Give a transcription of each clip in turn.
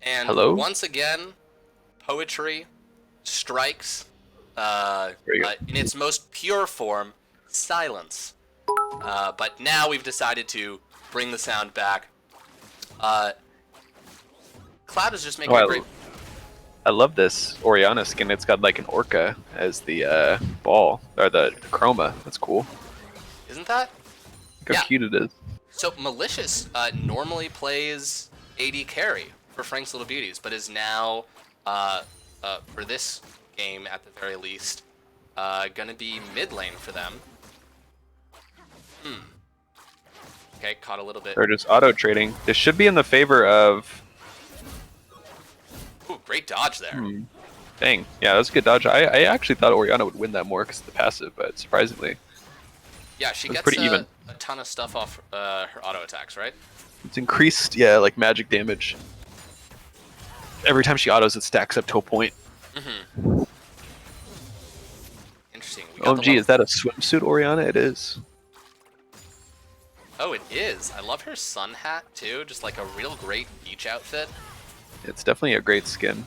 And Hello? once again, poetry strikes There you in its most pure form, silence. But now we've decided to bring the sound back. Uh, Cloud is just go. making a great. I love this Oriana skin. It's got like an orca as the ball, or the chroma. That's cool. Isn't that? Look how Yeah. cute it is. So Malicious normally plays AD carry for Frank's Little Beauties, but is now, for this game at the very least, gonna be mid lane for them. Okay, caught a little bit. They're just auto trading. This should be in the favor of. Ooh, great dodge there. Dang, yeah, that's a good dodge. I actually thought Oriana would win that more because of the passive, but surprisingly, Yeah, she it was gets pretty even. a ton of stuff off her auto attacks, right? It's increased, yeah, like magic damage. Every time she autos, it stacks up to a point. Interesting. We got the OMG, level. is that a swimsuit Oriana? It is. Oh, it is. I love her sun hat too. Just like a real great beach outfit. It's definitely a great skin.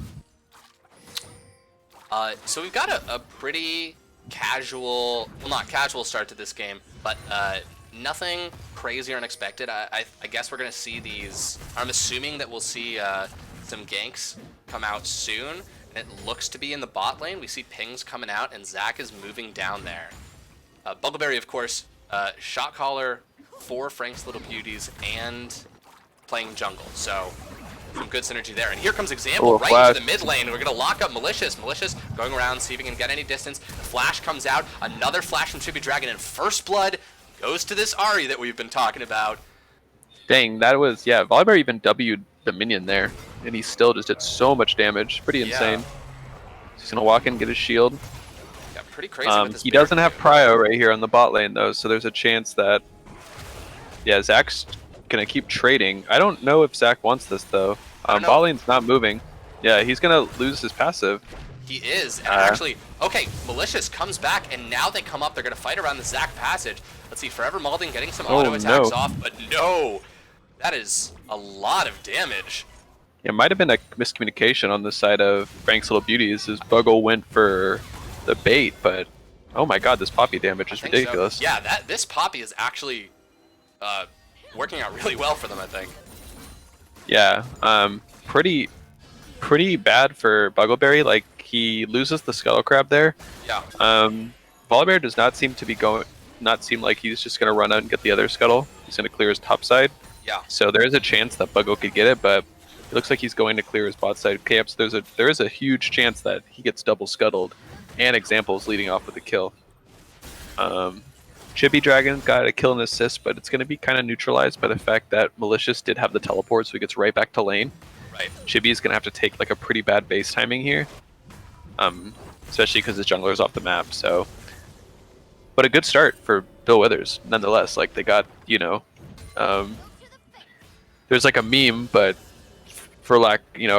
So we've got a pretty casual, well, not casual start to this game, but nothing crazy or unexpected. I guess we're gonna see these. I'm assuming that we'll see some ganks come out soon. And it looks to be in the bot lane. We see pings coming out, and Zac is moving down there. Buggleberry, of course, shot caller for Frank's Little Beauties and playing jungle. So some good synergy there. And here comes Example Oh, right flash. into the mid lane. We're going to lock up Malicious. Malicious going around, see if he can get any distance. The flash comes out. Another flash from Chibi Dragon. And First Blood goes to this Ahri that we've been talking about. Dang, that was, yeah, Volibear even W'd the minion there, and he still just did so much damage. Pretty Yeah. insane. He's going to walk in, get his shield. Yeah, pretty crazy with this He Baron doesn't have too. Prio right here on the bot lane, though, so there's a chance that, yeah, Zac's going to keep trading. I don't know if Zac wants this, though. I don't know. Bot lane's not moving. Yeah, he's going to lose his passive. He is, and actually, okay, Malicious comes back, and now they come up. They're going to fight around the Zac passage. Let's see, Forever Malding getting some auto attacks no. off, but no! That is a lot of damage. It might have been a miscommunication on the side of Frank's Little Beauties. His Buggle went for the bait, but oh my god, this Poppy damage is ridiculous. So. Yeah, this Poppy is actually working out really well for them, I think. Yeah, pretty bad for Buggleberry. Like, he loses the Scuttle Crab there. Yeah. Volibear does not seem to be not seem like he's just going to run out and get the other Scuttle. He's going to clear his top side. Yeah. So there is a chance that Buggo could get it, but it looks like he's going to clear his bot side camp. So there is a huge chance that he gets double scuttled, and Example's leading off with a kill. Chibi Dragon got a kill and assist, but it's going to be kind of neutralized by the fact that Malicious did have the teleport, so he gets right back to lane. Right. Chibi is going to have to take like a pretty bad base timing here, especially because his jungler's off the map. So, but a good start for Bill Withers, nonetheless. Like, they got, there's like a meme, but for lack, in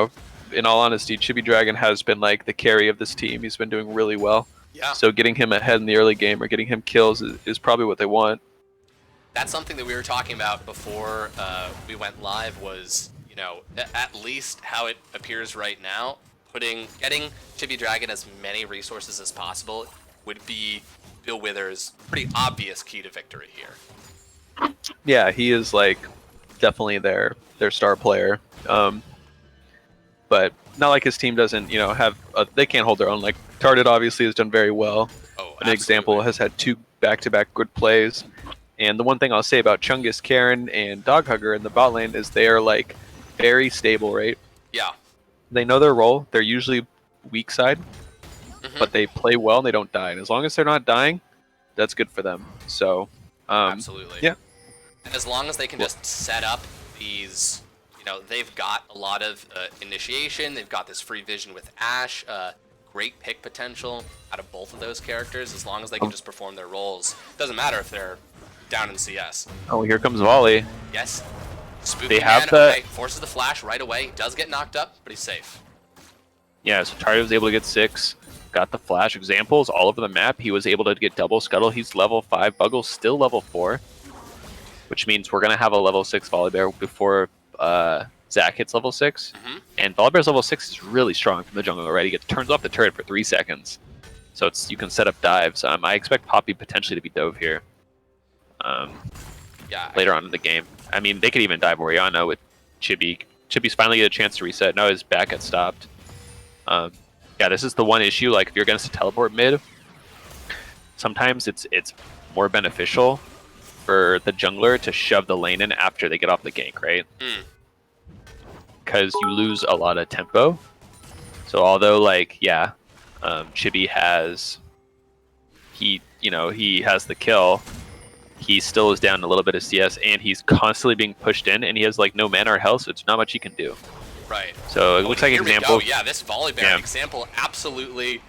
all honesty, Chibi Dragon has been like the carry of this team. He's been doing really well. Yeah. So getting him ahead in the early game or getting him kills is probably what they want. That's something that we were talking about before we went live was, at least how it appears right now, getting Chibi Dragon as many resources as possible would be Bill Withers' pretty obvious key to victory here. Yeah, he is like definitely their star player. But not like his team doesn't, have they can't hold their own. Like, Tarded obviously has done very well. An example has had 2 back-to-back good plays. And the one thing I'll say about Chungus, Karen, and Doghugger in the bot lane is they are like very stable, right? Yeah. They know their role. They're usually weak side, but they play well and they don't die. And as long as they're not dying, that's good for them. So, absolutely. Yeah. And as long as they can just set up these, they've got a lot of initiation. They've got this free vision with Ashe. Great pick potential out of both of those characters. As long as they can just perform their roles, doesn't matter if they're down in CS. Oh, here comes Volley. Yes. Spooky They have man, okay, forces the flash right away. Does get knocked up, but he's safe. Yeah, so Tardy was able to get 6. Got the flash examples all over the map. He was able to get double scuttle. He's level 5. Buggle's still level 4. Which means we're going to have a level 6 Volibear before Zac hits level 6, and Volibear's level 6 is really strong from the jungle already. It turns off the turret for 3 seconds, so you can set up dives. I expect Poppy potentially to be dove here. Later on in the game. I mean, they could even dive Orianna with Chibi. Chibi's finally get a chance to reset. Now his back got stopped. Yeah, this is the one issue. Like, if you're against a teleport mid, sometimes it's more beneficial for the jungler to shove the lane in after they get off the gank, right? Because you lose a lot of tempo. So although, like, yeah, Chibi has he has the kill, he still is down a little bit of CS, and he's constantly being pushed in, and he has like no mana or health, so it's not much he can do. Right. So it looks like example. Yeah, this Volibear example absolutely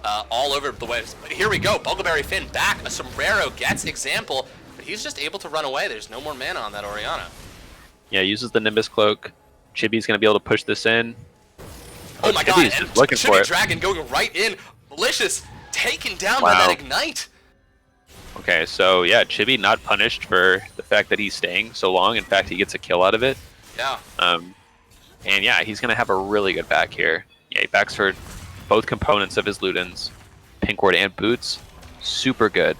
all over the way. But here we go. Buggleberry Finn back. A sombrero gets example, but he's just able to run away. There's no more mana on that Orianna. Yeah, uses the Nimbus Cloak. Chibi's gonna be able to push this in. Oh my god! And looking for it. Dragon going right in. Malicious taken down by that Ignite. Okay, so yeah, Chibi not punished for the fact that he's staying so long. In fact, he gets a kill out of it. Yeah. And yeah, he's gonna have a really good back here. Yeah, he backs for both components of his Ludens, Pink Ward and Boots. Super good.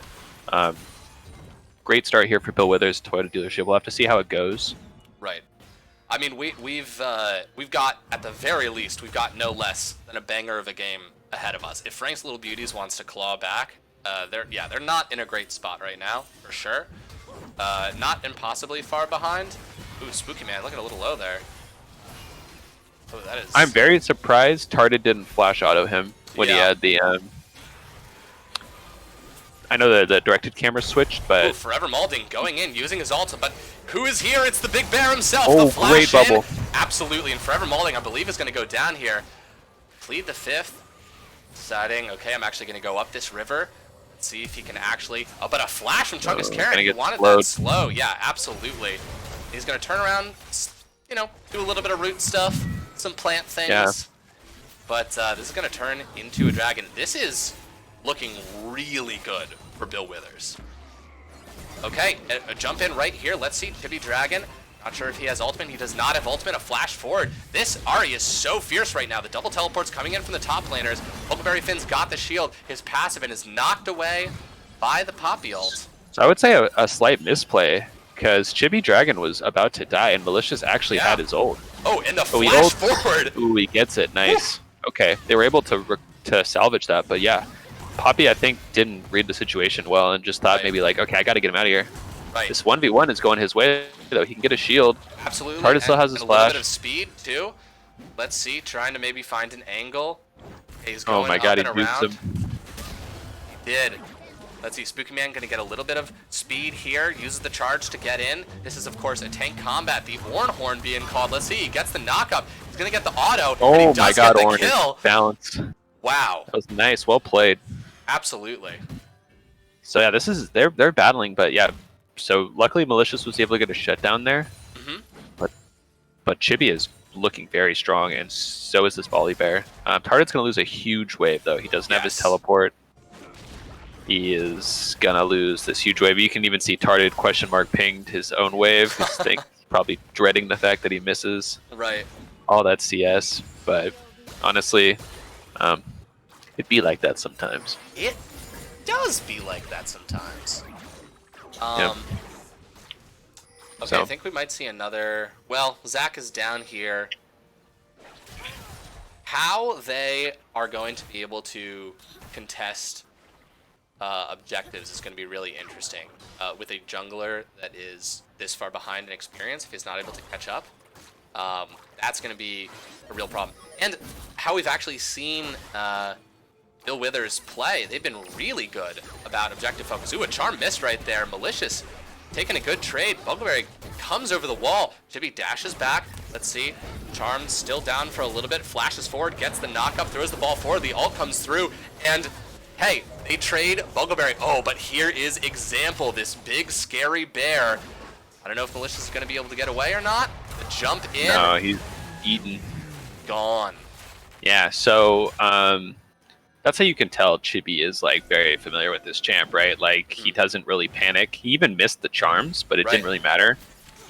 Great start here for Bill Withers, Toyota dealership. We'll have to see how it goes. Right. I mean, we've got, at the very least, we've got no less than a banger of a game ahead of us. If Frank's Little Beauties wants to claw back, they're not in a great spot right now, for sure. Not impossibly far behind. Ooh, Spooky Man, looking a little low there. Oh, that is... I'm very surprised Tarded didn't flash auto him when he had the... I know that the directed camera switched, but... Ooh, Forever Malding going in, using his ult, but who is here? It's the Big Bear himself. Oh, the flash great bubble. Absolutely, and Forever Malding, I believe, is going to go down here. Plead the 5th. Deciding, okay, I'm actually going to go up this river. Let's see if he can actually... Oh, but a flash from Chungus Karen. He wanted that slow. Yeah, absolutely. He's going to turn around, you know, do a little bit of root stuff, some plant things. Yeah. But this is going to turn into a dragon. This is looking really good for Bill Withers. Okay, a jump in right here. Let's see, Chibi Dragon. Not sure if he has ultimate. He does not have ultimate. A flash forward. This Ahri is so fierce right now. The double teleport's coming in from the top laners. Huckleberry Finn's got the shield. His passive and is knocked away by the Poppy ult. So I would say a slight misplay, because Chibi Dragon was about to die, and Malicious actually had his ult. Oh, and the flash forward. Ooh, he gets it. Nice. Okay, they were able to salvage that, but yeah. Poppy, I think, didn't read the situation well and just thought maybe like, okay, I got to get him out of here. Right. This 1v1 is going his way, though. He can get a shield. Absolutely. Tardis still has his flash. A little bit of speed, too. Let's see, trying to maybe find an angle. He's going my god, up and he around. boots him. He did. Let's see, Spooky Man going to get a little bit of speed here. Uses the charge to get in. This is, of course, a tank combat. The Ornhorn being called. Let's see, he gets the knockup. He's going to get the auto. Oh and he does my god, get the Ornn kill. is balanced. Wow. That was nice. Well played. Absolutely. So yeah, this is they're battling, but yeah. So luckily Malicious was able to get a shutdown there. But Chibi is looking very strong, and so is this Volibear. Tardet's gonna lose a huge wave though. He doesn't have his teleport. He is gonna lose this huge wave. You can even see Tardet pinged his own wave. He's probably dreading the fact that he misses. Right. All that CS, but honestly, it'd be like that sometimes. It does be like that sometimes. Yep. Okay, So. I think we might see another... Well, Zac is down here. How they are going to be able to contest objectives is going to be really interesting. With a jungler that is this far behind in experience, if he's not able to catch up, that's going to be a real problem. And how we've actually seen Bill Withers play, they've been really good about objective focus. Ooh, a charm missed right there. Malicious taking a good trade. Buggleberry comes over the wall. Chibi dashes back. Let's see. Charm still down for a little bit. Flashes forward, gets the knockup, throws the ball forward. The ult comes through, and hey, they trade Buggleberry. Oh, but here is Example, this big scary bear. I don't know if Malicious is going to be able to get away or not. The jump in. No, he's eaten. Gone. Yeah, so that's how you can tell Chibi is like very familiar with this champ, right? Like he doesn't really panic. He even missed the charms, but it didn't really matter.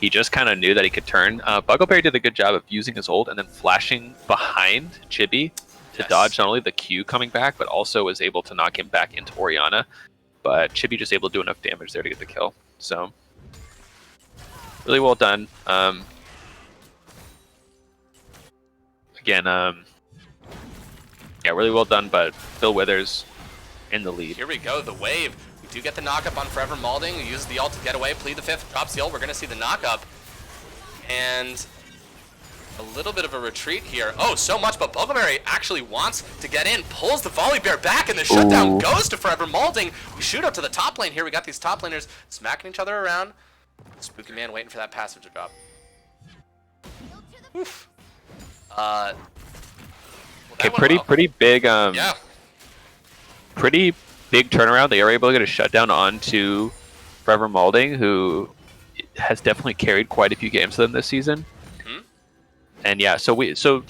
he just kind of knew that he could turn. Buggleberry did a good job of using his ult and then flashing behind Chibi to dodge not only the Q coming back, but also was able to knock him back into Orianna. But Chibi just able to do enough damage there to get the kill. So, really well done. Again, yeah, really well done, but Bill Withers in the lead. Here we go, the wave. We do get the knockup on Forever Malding, who uses the ult to get away, plead the fifth, drops the ult. We're going to see the knockup. And a little bit of a retreat here. Oh, so much, but Buggleberry actually wants to get in, pulls the Volley Bear back, and the shutdown goes to Forever Malding. We shoot up to the top lane here. We got these top laners smacking each other around. Spooky Man waiting for that passive to drop. Oof. Okay, pretty big. Yeah. Pretty big turnaround. They are able to get a shutdown onto Forever Malding, who has definitely carried quite a few games for them this season. And yeah, so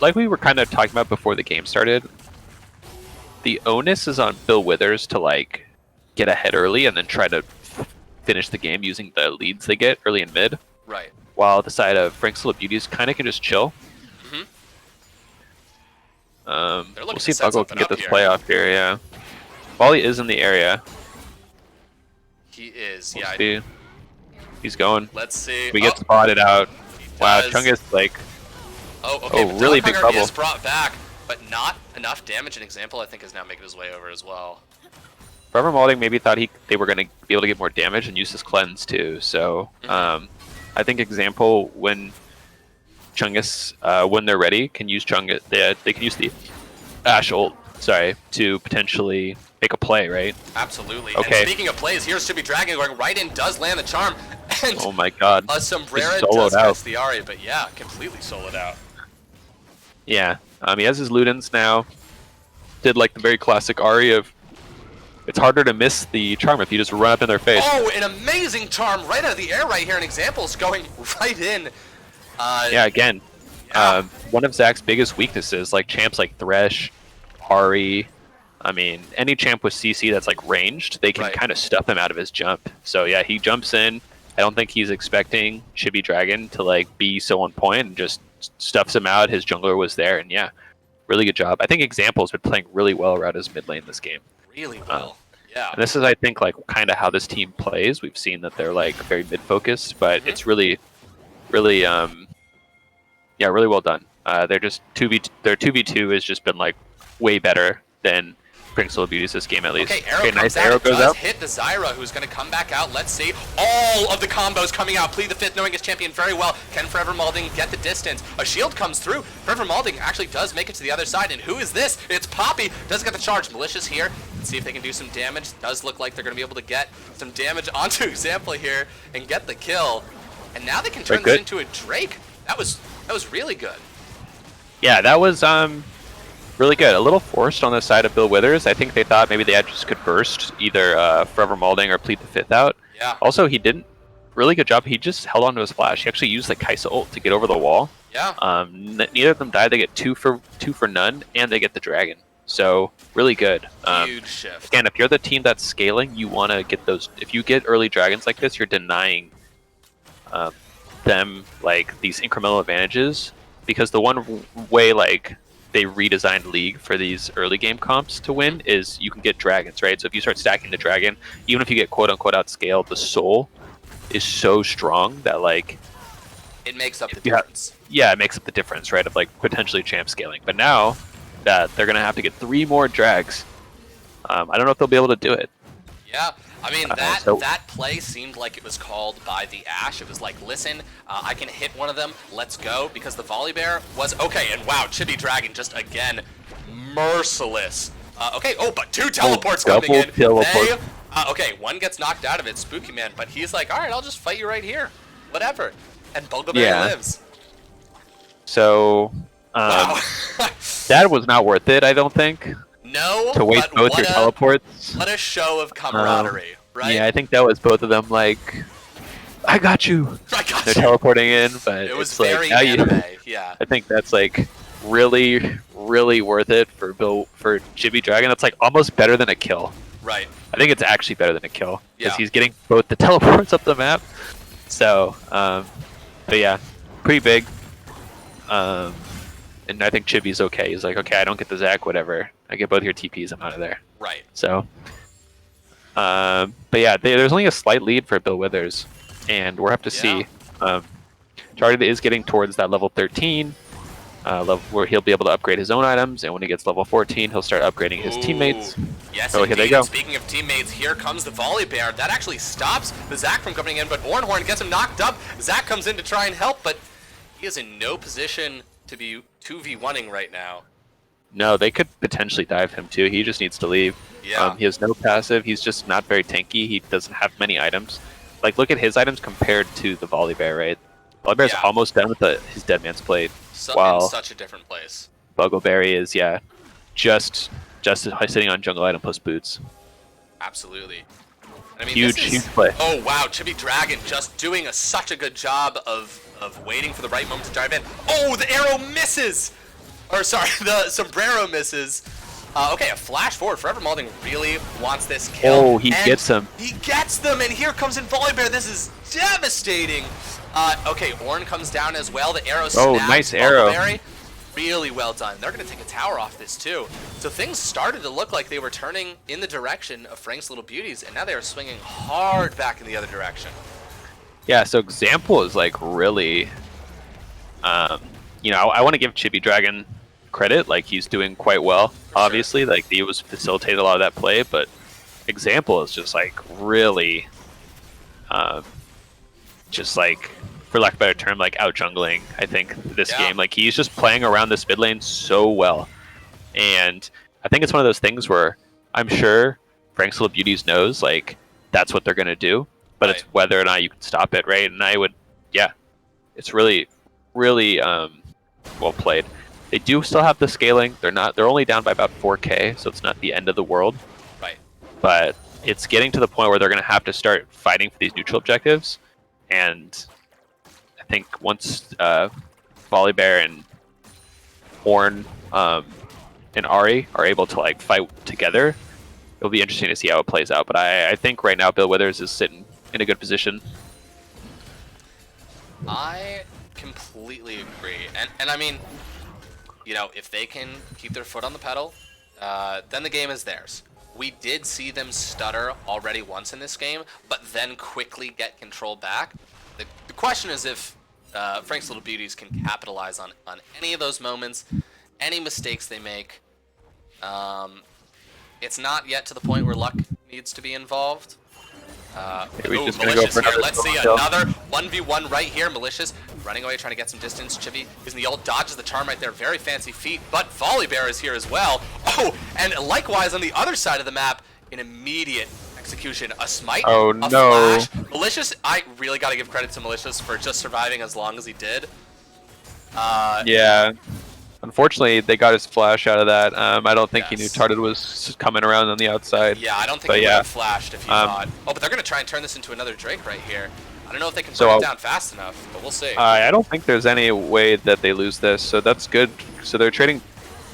like we were kind of talking about before the game started, the onus is on Bill Withers to like get ahead early and then try to finish the game using the leads they get early and mid. Right. While the side of Frank's Little Beauties kind of can just chill. We'll see if Buggle can get this playoff here. Yeah, Volley is in the area. He is. We'll yeah. See. He's going. Let's see. We get spotted out. Wow, Chungus like. Oh, okay. Oh, really big bubble. Is brought back, but not enough damage. An example, I think, is now making his way over as well. Forever Malding maybe thought they were going to be able to get more damage and use this cleanse too. So I think example when Chungus when they're ready can use Chungus. They can use the Ash ult, sorry, to potentially make a play, right? Absolutely. Okay. And speaking of plays, here's Chibi Dragon going right in, does land the charm. And oh my god. A Sombrera does catch the Ari, but yeah, completely soloed out. Yeah, he has his Ludens now. Did like the very classic Ari of, it's harder to miss the charm if you just run up in their face. Oh, an amazing charm right out of the air right here. An example is going right in. Yeah, again, one of Zach's biggest weaknesses, like champs like Thresh, Ari, I mean, any champ with CC that's like ranged, they can kind of stuff him out of his jump. So yeah, he jumps in. I don't think he's expecting Chibi Dragon to like be so on point and just stuffs him out. His jungler was there, and yeah, really good job. I think Example's been playing really well around his mid lane this game. Really well. Yeah. And this is, I think, like kind of how this team plays. We've seen that they're like very mid focused, but it's really, really, yeah, really well done. They're just 2v. Their 2v2 has just been like way better than Prince Beauties this game at least. Okay, nice arrow goes out. Hit the Zyra, who's going to come back out. Let's see. All of the combos coming out. Plead the fifth, knowing his champion very well. Can Forever Malding get the distance? A shield comes through. Forever Malding actually does make it to the other side. And who is this? It's Poppy. Does get the charge. Malicious here. Let's see if they can do some damage. Does look like they're going to be able to get some damage onto Example here and get the kill. And now they can turn this into a Drake. That was really good. Yeah, that was really good. A little forced on the side of Bill Withers. I think they thought maybe they just could burst either Forever Malding or Plead the Fifth out. Yeah. Also, he didn't. Really good job. He just held on to his flash. He actually used the Kaisa ult to get over the wall. Yeah. Neither of them died. They get two for none, and they get the dragon. So really good. Huge shift. Again, if you're the team that's scaling, you want to get those. If you get early dragons like this, you're denying them like these incremental advantages, because the one way like they redesigned League for these early game comps to win is you can get dragons, right? So if you start stacking the dragon, even if you get quote unquote outscaled, the soul is so strong that like it makes up the difference. Yeah, it makes up the difference, right? Of like potentially champ scaling. But now that they're gonna have to get 3 more drags, I don't know if they'll be able to do it. Yeah. I mean, that play seemed like it was called by the Ashe. It was like, listen, I can hit one of them, let's go, because the Volley Bear was, okay, and wow, Chibi Dragon just, again, merciless. Okay, but 2 teleports coming in. Okay, one gets knocked out of it, Spooky Man, but he's like, all right, I'll just fight you right here, whatever. And Buggleberry lives. So, wow. that was not worth it, I don't think. No, to waste both your teleports. What a show of camaraderie, right? Yeah, I think that was both of them like, I got you. They're teleporting in, but it was it's very like, anime, yeah. I think that's like really, really worth it for Chibi Dragon. That's like almost better than a kill. Right. I think it's actually better than a kill because he's getting both the teleports up the map. So, But yeah, pretty big. And I think Chibi's okay. He's like, okay, I don't get the Zac, whatever. I get both your TPs, I'm out of there. Right. So, but yeah, there's only a slight lead for Bill Withers, and we'll have to see. Charted is getting towards that level 13, level where he'll be able to upgrade his own items, and when he gets level 14, he'll start upgrading his teammates. Yes, so indeed. Here they go. Speaking of teammates, here comes the volley bear. That actually stops the Zac from coming in, but Ornhorn gets him knocked up. Zac comes in to try and help, but he is in no position to be 2v1ing right now. No, they could potentially dive him too. He just needs to leave. Yeah. He has no passive. He's just not very tanky. He doesn't have many items. Like, look at his items compared to the volley bear, right? Volley bear's almost done with his Dead Man's Plate. In such a different place. Buggleberry is, just sitting on jungle item plus boots. Absolutely. I mean, huge play. Oh wow, Chibi Dragon just doing such a good job of waiting for the right moment to dive in. Oh, the arrow misses! Or sorry, the sombrero misses. Okay, a flash forward. Forever Malding really wants this kill. Oh, he gets him. He gets them, and here comes in Volley Bear. This is devastating. Okay, Ornn comes down as well. The arrow snaps. Oh, nice arrow. Really well done. They're going to take a tower off this too. So things started to look like they were turning in the direction of Frank's Little Beauties, and now they are swinging hard back in the other direction. Yeah, so Example is like really, I want to give Chibi Dragon credit. Like, he's doing quite well, obviously. Like, he was facilitated a lot of that play, but Example is just like really, just like, for lack of a better term, like out jungling, I think, this game. Like, he's just playing around this mid lane so well. And I think it's one of those things where I'm sure Frank's Little Beauties knows, like, that's what they're going to do, but it's whether or not you can stop it, right? And I would, it's really, really well played. They do still have the scaling. They're only down by about 4K, so it's not the end of the world. Right. But it's getting to the point where they're going to have to start fighting for these neutral objectives. And I think once Volley Bear and Ornn and Ahri are able to like fight together, it'll be interesting to see how it plays out. But I think right now Bill Withers is sitting in a good position. I completely agree. And I mean, if they can keep their foot on the pedal, then the game is theirs. We did see them stutter already once in this game, but then quickly get control back. The question is if Frank's Little Beauties can capitalize on any of those moments, any mistakes they make. It's not yet to the point where luck needs to be involved. Malicious here. Let's see another 1v1 right here. Malicious running away, trying to get some distance. Chibi using the ult, dodges the charm right there. Very fancy feat, but Volley Bear is here as well. Oh, and likewise on the other side of the map, an immediate execution. A smite, a flash. Malicious, I really got to give credit to Malicious for just surviving as long as he did. Yeah. Unfortunately, they got his flash out of that. I don't think he knew Tarded was coming around on the outside. Yeah, I don't think he would have flashed if he thought. Oh, but they're going to try and turn this into another Drake right here. I don't know if they can bring it down fast enough, but we'll see. I don't think there's any way that they lose this, so that's good. So they're trading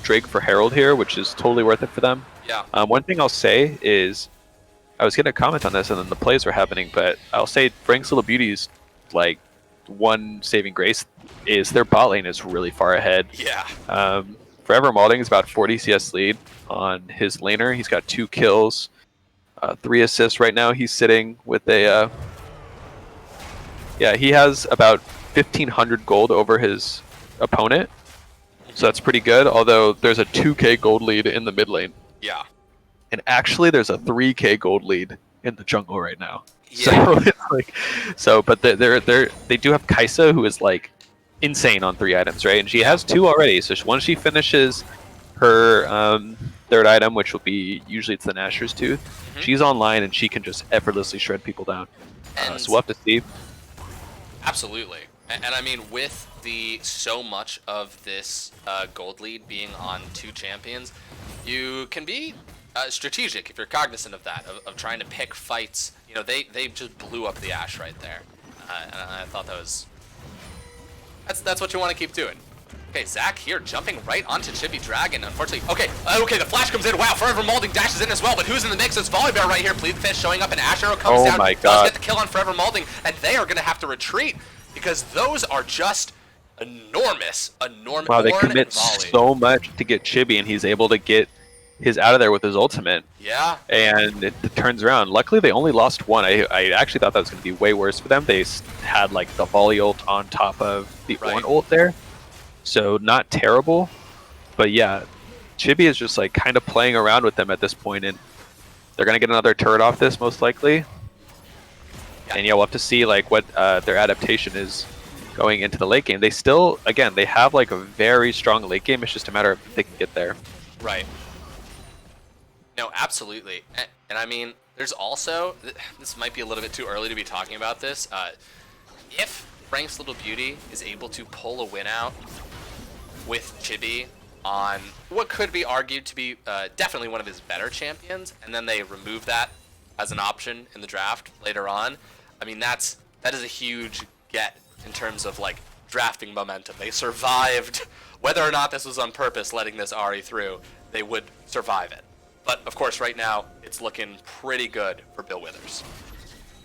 Drake for Herald here, which is totally worth it for them. Yeah. One thing I'll say is, I was getting a comment on this and then the plays were happening, but I'll say Frank's Little Beauties, like, one saving grace is their bot lane is really far ahead. Yeah. Forever Malding is about 40 CS lead on his laner. He's got 2 kills, 3 assists right now. He's sitting with a... he has about 1,500 gold over his opponent. So that's pretty good, although there's a 2k gold lead in the mid lane. Yeah. And actually there's a 3k gold lead in the jungle right now. Yeah. But they do have Kaisa, who is like insane on 3 items, right? And she has 2 already. So once she finishes her 3rd item, which will be usually it's the Nashor's Tooth, she's online and she can just effortlessly shred people down. So we'll have to see. Absolutely. And I mean, with so much of this gold lead being on 2 champions, you can be strategic if you're cognizant of that, of trying to pick fights. They just blew up the Ashe right there, and I thought that's what you want to keep doing. Okay, Zac here jumping right onto Chibi Dragon. Unfortunately, okay, the flash comes in. Wow, Forever Malding dashes in as well, but who's in the mix? It's Volley Bear right here. Bleed Fish showing up, and Ash Arrow comes down. My Does God. get the kill on Forever Malding, and they are going to have to retreat. because those are just enormous. Wow, they Ornn commit and Volley. so much to get Chibi, and he's able to get his out of there with his ultimate. Yeah. And it turns around. Luckily, they only lost one. I actually thought that was going to be way worse for them. They had like the volley ult on top of the Ornn ult there, so not terrible. But yeah, Chibi is just like kind of playing around with them at this point, and they're going to get another turret off this most likely. Yeah. And yeah, we'll have to see like what their adaptation is going into the late game. They still, again, they have like a very strong late game. It's just a matter of if they can get there. Right. No, absolutely. And I mean, there's also, this might be a little bit too early to be talking about this. If Frank's Little Beauty is able to pull a win out with Chibi on what could be argued to be definitely one of his better champions, and then they remove that as an option in the draft later on, I mean, that is a huge get in terms of like drafting momentum. They survived, whether or not this was on purpose, letting this Ahri through, they would survive it. But of course, right now, it's looking pretty good for Bill Withers.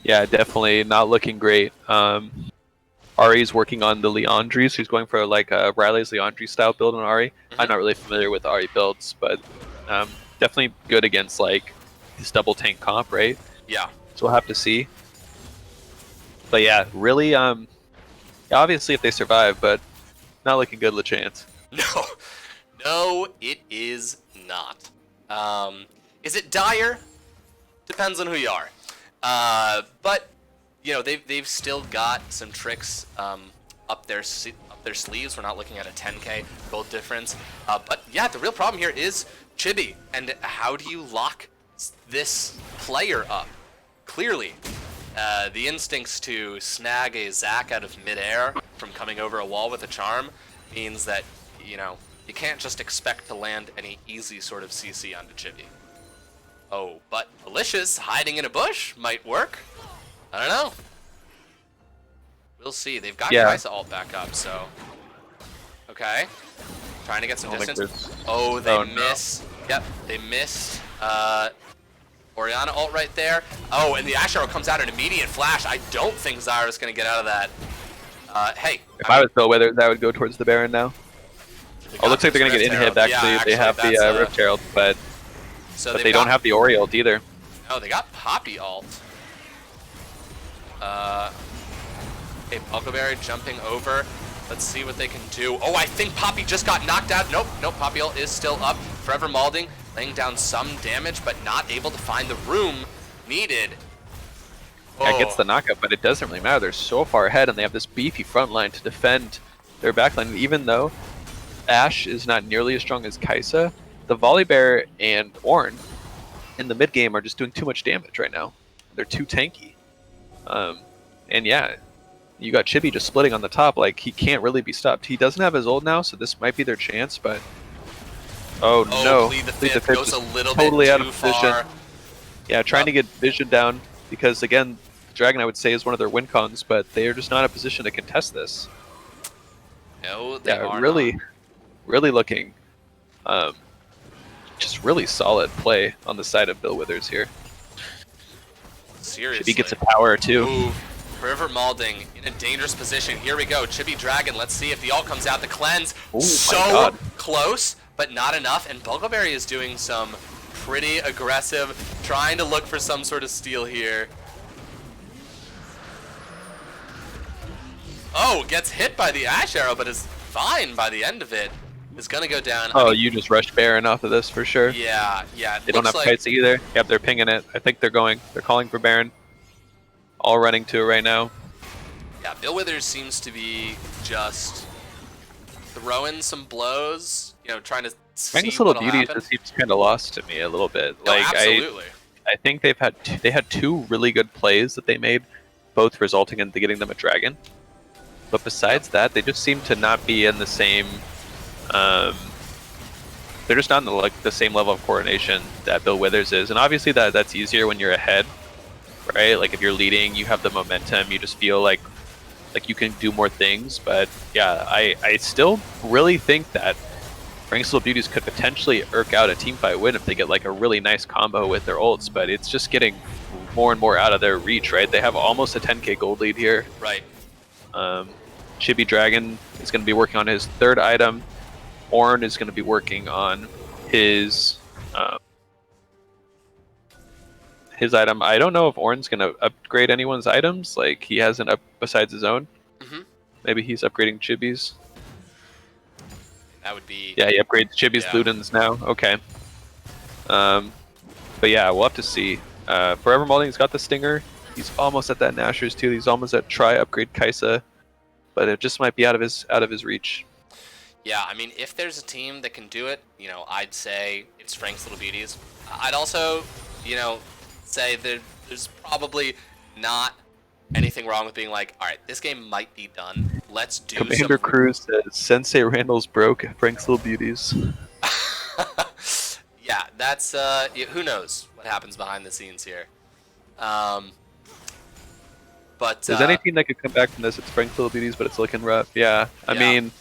Yeah, definitely not looking great. Ahri's working on the Leandri, so he's going for like a Riley's Leandri style build on Ahri. I'm not really familiar with Ahri builds, but definitely good against like his double tank comp, right? Yeah. So we'll have to see. But yeah, really, obviously if they survive, but not looking good, LeChance. No, it is not. Is it dire? Depends on who you are. But you know, they've still got some tricks up their sleeves. We're not looking at a 10k gold difference. But yeah, the real problem here is Chibi, and how do you lock this player up? Clearly, the instincts to snag a Zac out of midair from coming over a wall with a charm means that, you know, you can't just expect to land any easy sort of CC onto Chibi. Oh, but Malicious hiding in a bush might work. I don't know. We'll see. They've got Kaisa ult back up, so... Okay. Trying to get some distance. Oh, they miss. No. Yep, they missed. Orianna ult right there. Oh, and the Ash Arrow comes out an immediate flash. I don't think Zyra's going to get out of that. Hey. If I was Bill Withers, I would go towards the Baron now. Oh, looks like they're going to get inhib, actually. Yeah, they have the Rift Herald, but they don't have the Ori ult either. Oh, they got Poppy ult. Okay, Buckleberry jumping over. Let's see what they can do. Oh, I think Poppy just got knocked out. Nope, Poppy ult is still up. Forever Malding laying down some damage, but not able to find the room needed. Oh. Yeah, gets the knockup, but it doesn't really matter. They're so far ahead, and they have this beefy front line to defend their backline. Even though Ashe is not nearly as strong as Kaisa, the Volibear and Ornn in the mid game are just doing too much damage right now. They're too tanky. And yeah, you got Chibi just splitting on the top. Like, he can't really be stopped. He doesn't have his ult now, so this might be their chance, but... Oh no, Plead the Fifth goes a little totally bit out too of position. far. Yeah, trying to get vision down, because again, Dragon I would say is one of their win cons, but they are just not in a position to contest this. No, they are really, not. really looking, just really solid play on the side of Bill Withers here. Seriously. Chibi gets a power too. Ooh, Forever Malding in a dangerous position. Here we go, Chibi Dragon. Let's see if the ult comes out. The cleanse, oh, so close, but not enough. And Buggleberry is doing some pretty aggressive, trying to look for some sort of steal here. Oh, gets hit by the Ash Arrow, but is fine by the end of it. Is gonna go down. Oh, I mean, you just rushed Baron off of this for sure. Yeah. They don't have kites either. Yep, they're pinging it. I think they're calling for Baron. All running to it right now. Yeah, Bill Withers seems to be just throwing some blows, you know, trying to see Frank's Little what'll Beauty happen. just seems kind of lost to me a little bit. No, like absolutely. I think they had two really good plays that they made, both resulting in getting them a dragon. But besides that, they just seem to not be in the same. They're just not in the same level of coordination that Bill Withers is, and obviously that's easier when you're ahead, right? Like if you're leading, you have the momentum, you just feel like you can do more things. But yeah, I still really think that Frank's Little Beauties could potentially irk out a teamfight win if they get like a really nice combo with their ults, but it's just getting more and more out of their reach, right? They have almost a 10k gold lead here. Right. Chibi Dragon is going to be working on his third item. Ornn is going to be working on his item. I don't know if Ornn's going to upgrade anyone's items. Like, he hasn't up besides his own. Maybe he's upgrading Chibi's. That would be... Yeah, he upgrades Chibi's Ludens now. Okay. But yeah, we'll have to see. Forever Molding's got the Stinger. He's almost at that Nashor's too. He's almost at try upgrade Kaisa, but it just might be out of his reach. Yeah, I mean, if there's a team that can do it, you know, I'd say it's Frank's Little Beauties. I'd also, you know, say that there's probably not anything wrong with being like, all right, this game might be done. Let's do Commander Cruz says Sensei Randall's broke. Frank's Little Beauties. Yeah, that's who knows what happens behind the scenes here. But there's any team that could come back from this, it's Frank's Little Beauties, but it's looking rough. Yeah, I mean,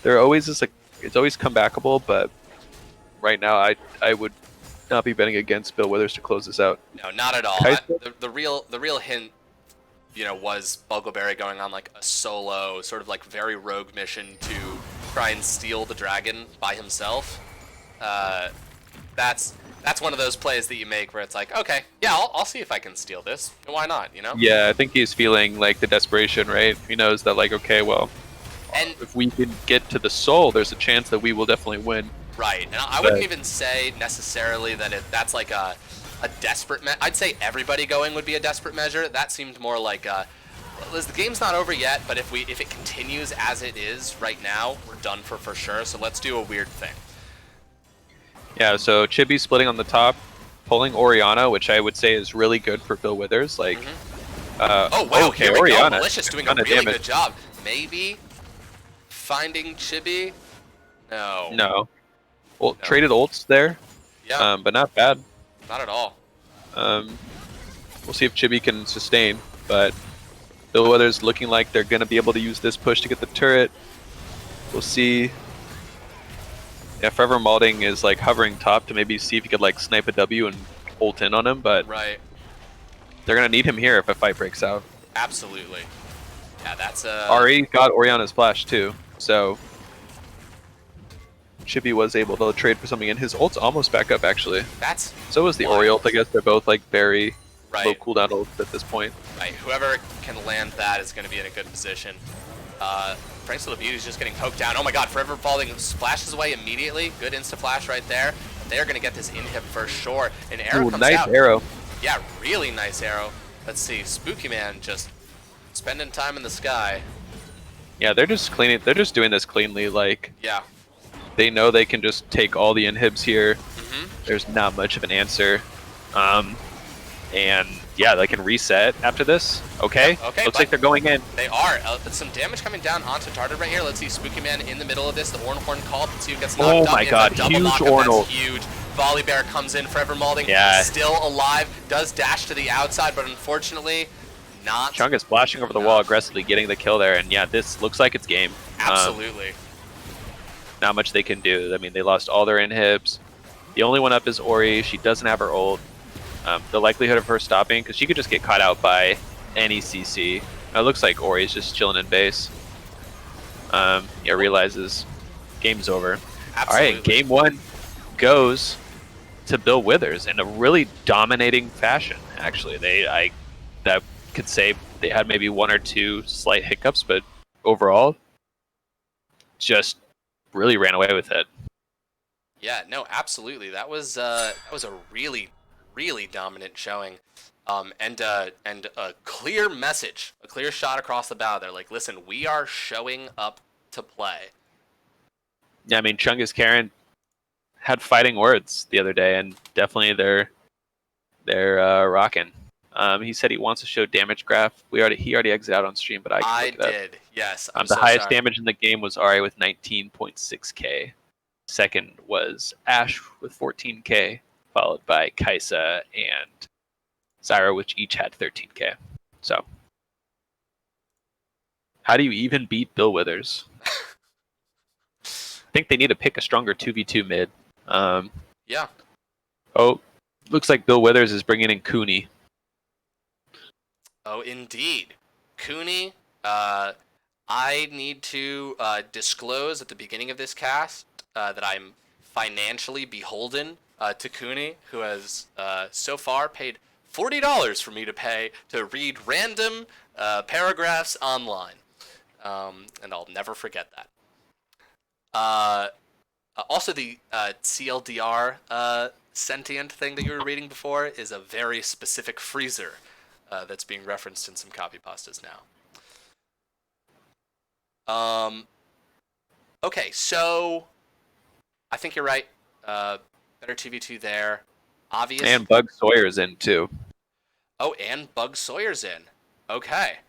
they're always just like, it's always comebackable, but right now I would not be betting against Bill Withers to close this out. No, not at all. The real hint, you know, was Buggleberry going on like a solo, sort of like very rogue mission to try and steal the dragon by himself. That's one of those plays that you make where it's like, okay, yeah, I'll see if I can steal this. Why not, you know? Yeah, I think he's feeling like the desperation, right? He knows that, like, okay, well, and if we can get to the soul, there's a chance that we will definitely win. Right, and I wouldn't even say necessarily that that's like a desperate I'd say everybody going would be a desperate measure. That seemed more like the game's not over yet, but if it continues as it is right now, we're done for sure. So let's do a weird thing. Yeah, so Chibi splitting on the top, pulling Oriana, which I would say is really good for Bill Withers. Like, oh wow, okay, here we Oriana, go. Malicious doing a really good job. Maybe finding Chibi. No. Well, traded ults there. Yeah. But not bad. Not at all. We'll see if Chibi can sustain, but Bill Withers looking like they're going to be able to use this push to get the turret. We'll see. Yeah, Forever Molding is like hovering top to maybe see if he could like snipe a W and ult in on him, but they're going to need him here if a fight breaks out. Absolutely. Yeah, that's Ari got Oriana's flash too, so Chibi was able to trade for something, and his ult's almost back up actually. So was the Ori ult. I guess they're both like very low cooldown ults at this point. Right, whoever can land that is going to be in a good position. Frank's Little Beauty is just getting poked down. Oh my god, Forever Falling splashes away immediately. Good insta-flash right there. They're going to get this inhib for sure. An arrow comes nice out. Arrow. Yeah, really nice arrow. Let's see, Spooky Man just spending time in the sky. Yeah, they're just cleaning. They're just doing this cleanly. Like, yeah, they know they can just take all the inhibs here. There's not much of an answer. And yeah, they can reset after this. Okay. Yeah, okay. Looks like they're going in. They are. Some damage coming down onto Tartar right here. Let's see Spooky Man in the middle of this. The Ornhorn called. Let's see who gets knocked up. Oh my god, huge Ornhorn. Huge. Volley Bear comes in. Forever Molding. Yeah. Still alive. Does dash to the outside, but unfortunately not. Chung is splashing over the wall aggressively, getting the kill there. And yeah, this looks like it's game. Absolutely. Not much they can do. I mean, they lost all their inhibs. The only one up is Ori. She doesn't have her ult. The likelihood of her stopping, because she could just get caught out by any CC. It looks like Ori's just chilling in base. Yeah, realizes game's over. Absolutely. All right, game one goes to Bill Withers in a really dominating fashion. Actually, that could say they had maybe one or two slight hiccups, but overall, just really ran away with it. Yeah, no, absolutely. That was a really dominant showing, and a clear message, a clear shot across the bow. They're like, listen, we are showing up to play. Yeah, I mean, Chungus Karen had fighting words the other day, and definitely they're rocking. He said he wants to show damage graph. He already exited out on stream, but I did. Yes. The highest damage in the game was Ari with 19.6k. Second was Ash with 14k. Followed by Kaisa and Zyra, which each had 13k. So, how do you even beat Bill Withers? I think they need to pick a stronger 2v2 mid. Yeah. Oh, looks like Bill Withers is bringing in Cooney. Oh, indeed. Cooney, I need to disclose at the beginning of this cast that I'm financially beholden to Cooney, who has so far paid $40 for me to pay to read random paragraphs online, and I'll never forget that. Uh, Also, the CLDR sentient thing that you were reading before is a very specific freezer that's being referenced in some copy pastas now. Um, okay, so I think you're right. Better 2v2 there. Obvious. And Bug Sawyer's in too. Oh, and Bug Sawyer's in. Okay.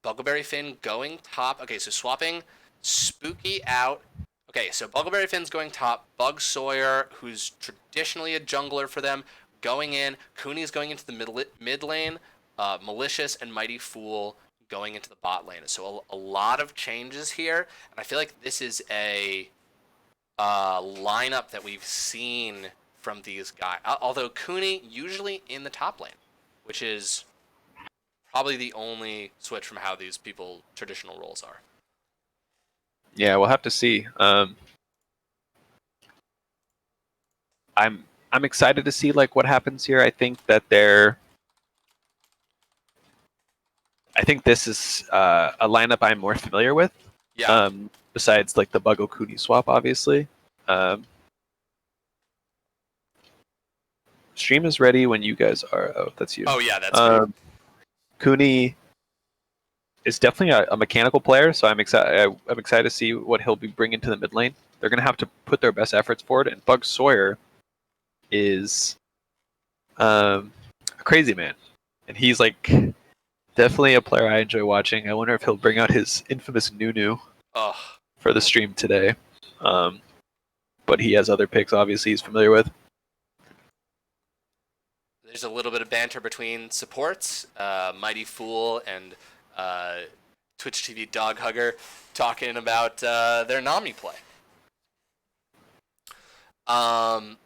Buggleberry Finn going top. Okay, so swapping Spooky out. Okay, so Buggleberry Finn's going top. Bug Sawyer, who's traditionally a jungler for them, going in. Cooney's going into the mid lane. Malicious and Mighty Fool going into the bot lane. So a lot of changes here, and I feel like this is a lineup that we've seen from these guys. Although Cooney usually in the top lane, which is probably the only switch from how these people traditional roles are. Yeah, we'll have to see. I'm excited to see like what happens here. I think this is a lineup I'm more familiar with. Yeah. Besides like the Buggle Cooney swap, obviously. Stream is ready when you guys are. Oh, that's you. Oh yeah, that's me. Cooney is definitely a mechanical player, so I'm excited. I'm excited to see what he'll be bringing to the mid lane. They're gonna have to put their best efforts forward, and Bug Sawyer is a crazy man, and he's like definitely a player I enjoy watching. I wonder if he'll bring out his infamous Nunu Ugh. for the stream today. But he has other picks, obviously, he's familiar with. There's a little bit of banter between supports, Mighty Fool and Twitch TV Dog Hugger talking about their Nami play. Oh,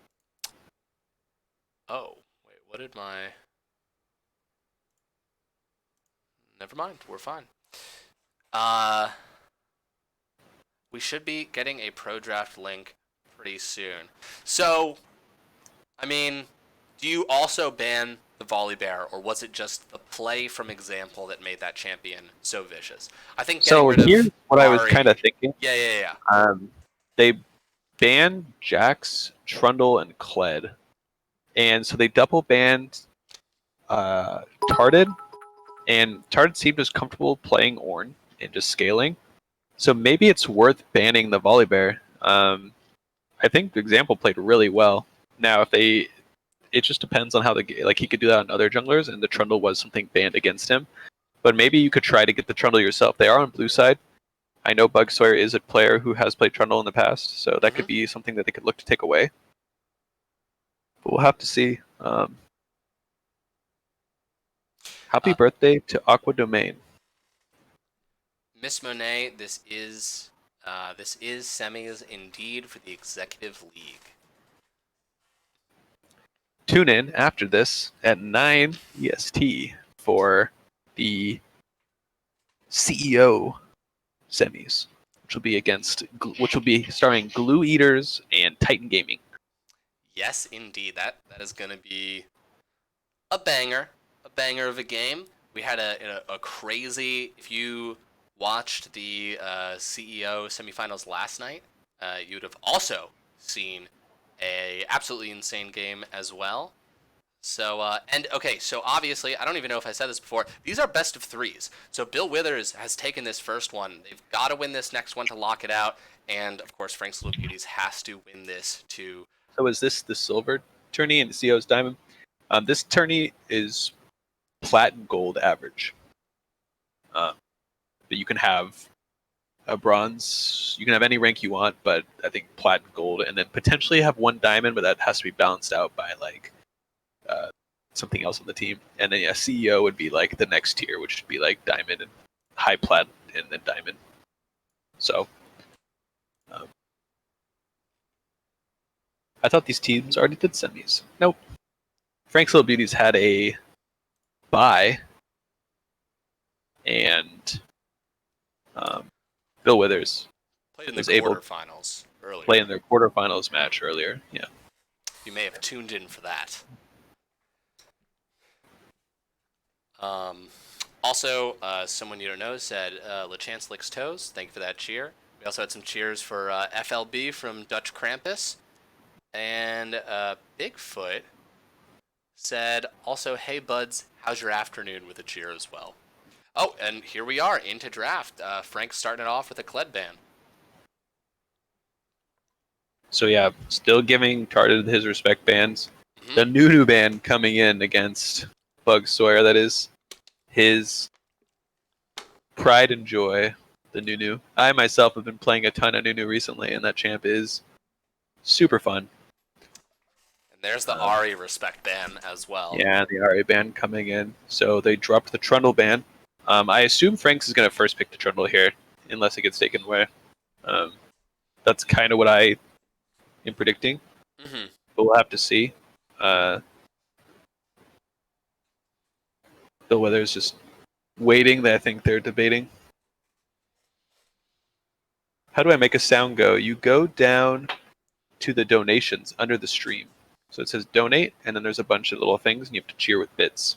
wait, what did my... Never mind, we're fine. We should be getting a pro draft link pretty soon. So, I mean, do you also ban the volley bear, or was it just the play from example that made that champion so vicious? I think So here's what I was kind of thinking. Yeah. They banned Jax, Trundle, and Kled, and so they double banned Tarded, and Tarded seemed as comfortable playing Ornn and just scaling. So maybe it's worth banning the Volibear. I think the example played really well. Now, it just depends on how he could do that on other junglers, and the Trundle was something banned against him. But maybe you could try to get the Trundle yourself. They are on blue side. I know Bug Sawyer is a player who has played Trundle in the past, so that could be something that they could look to take away. But we'll have to see. Happy birthday to Aqua Domain. Miss Monet, this is semis indeed for the Executive League. Tune in after this at 9 EST for the CEO semis, which will be starring Glue Eaters and Titan Gaming. Yes, indeed. That is going to be a banger of a game. We had a crazy. If you watched the CEO semifinals last night, you'd have also seen a absolutely insane game as well. So so obviously, I don't even know if I said this before. These are best of threes. So Bill Withers has taken this first one. They've got to win this next one to lock it out, and of course, Frank's Little Beauties has to win this to. So is this the silver tourney and CEO's diamond? This tourney is plat and gold average. But you can have a bronze. You can have any rank you want, but I think plat and gold, and then potentially have one diamond, but that has to be balanced out by something else on the team. And then CEO would be like the next tier, which would be like diamond and high plat and then diamond. So I thought these teams already did semis. Nope. Frank's Little Beauties had a bye, and Bill Withers Played in the was able to quarterfinals earlier. play in their quarterfinals match earlier. Yeah. You may have tuned in for that. Also, someone you don't know said, LeChance licks toes. Thank you for that cheer. We also had some cheers for FLB from Dutch Krampus. And Bigfoot said, also, hey, buds, how's your afternoon, with a cheer as well. Oh, and here we are, into draft. Frank's starting it off with a Kled ban. So yeah, still giving Tarded his respect bans. Mm-hmm. The Nunu ban coming in against Bug Sawyer, that is his pride and joy, the Nunu. I myself have been playing a ton of Nunu recently, and that champ is super fun. And there's the Ari respect ban as well. Yeah, the Ari ban coming in. So they dropped the Trundle ban. I assume Franks is going to first pick the Trundle here, unless it gets taken away. That's kind of what I am predicting. Mm-hmm. But we'll have to see. Bill Withers just waiting. I think they're debating. How do I make a sound go? You go down to the donations under the stream. So it says donate, and then there's a bunch of little things, and you have to cheer with bits.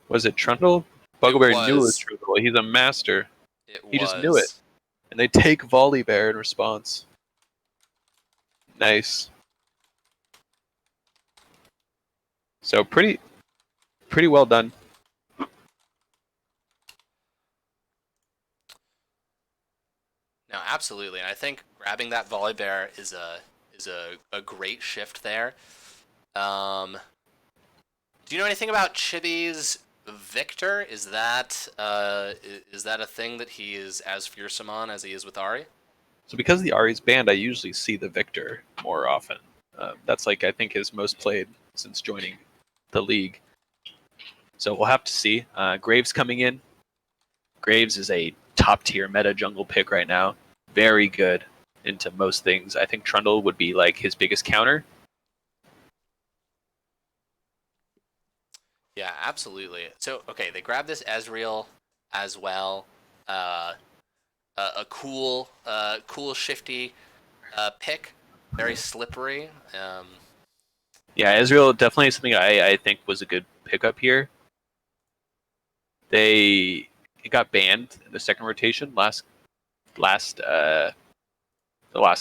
Was it Trundle? Buggleberry knew it was Trundle. He's a master. He just knew it. And they take Volley Bear in response. Nice. So pretty well done. No, absolutely. And I think grabbing that Volley Bear is a great shift there. Do you know anything about Chibi's Victor? Is that a thing that he is as fearsome on as he is with Ari? So because the Ari's banned, I usually see the Victor more often. That's like, I think, his most played since joining the league. So we'll have to see. Graves coming in. Graves is a top tier meta jungle pick right now. Very good into most things. I think Trundle would be like his biggest counter. Yeah, absolutely. So, okay, they grab this Ezreal as well. A cool, shifty pick. Very slippery. Yeah, Ezreal definitely something I think was a good pickup here. It got banned in the second rotation the last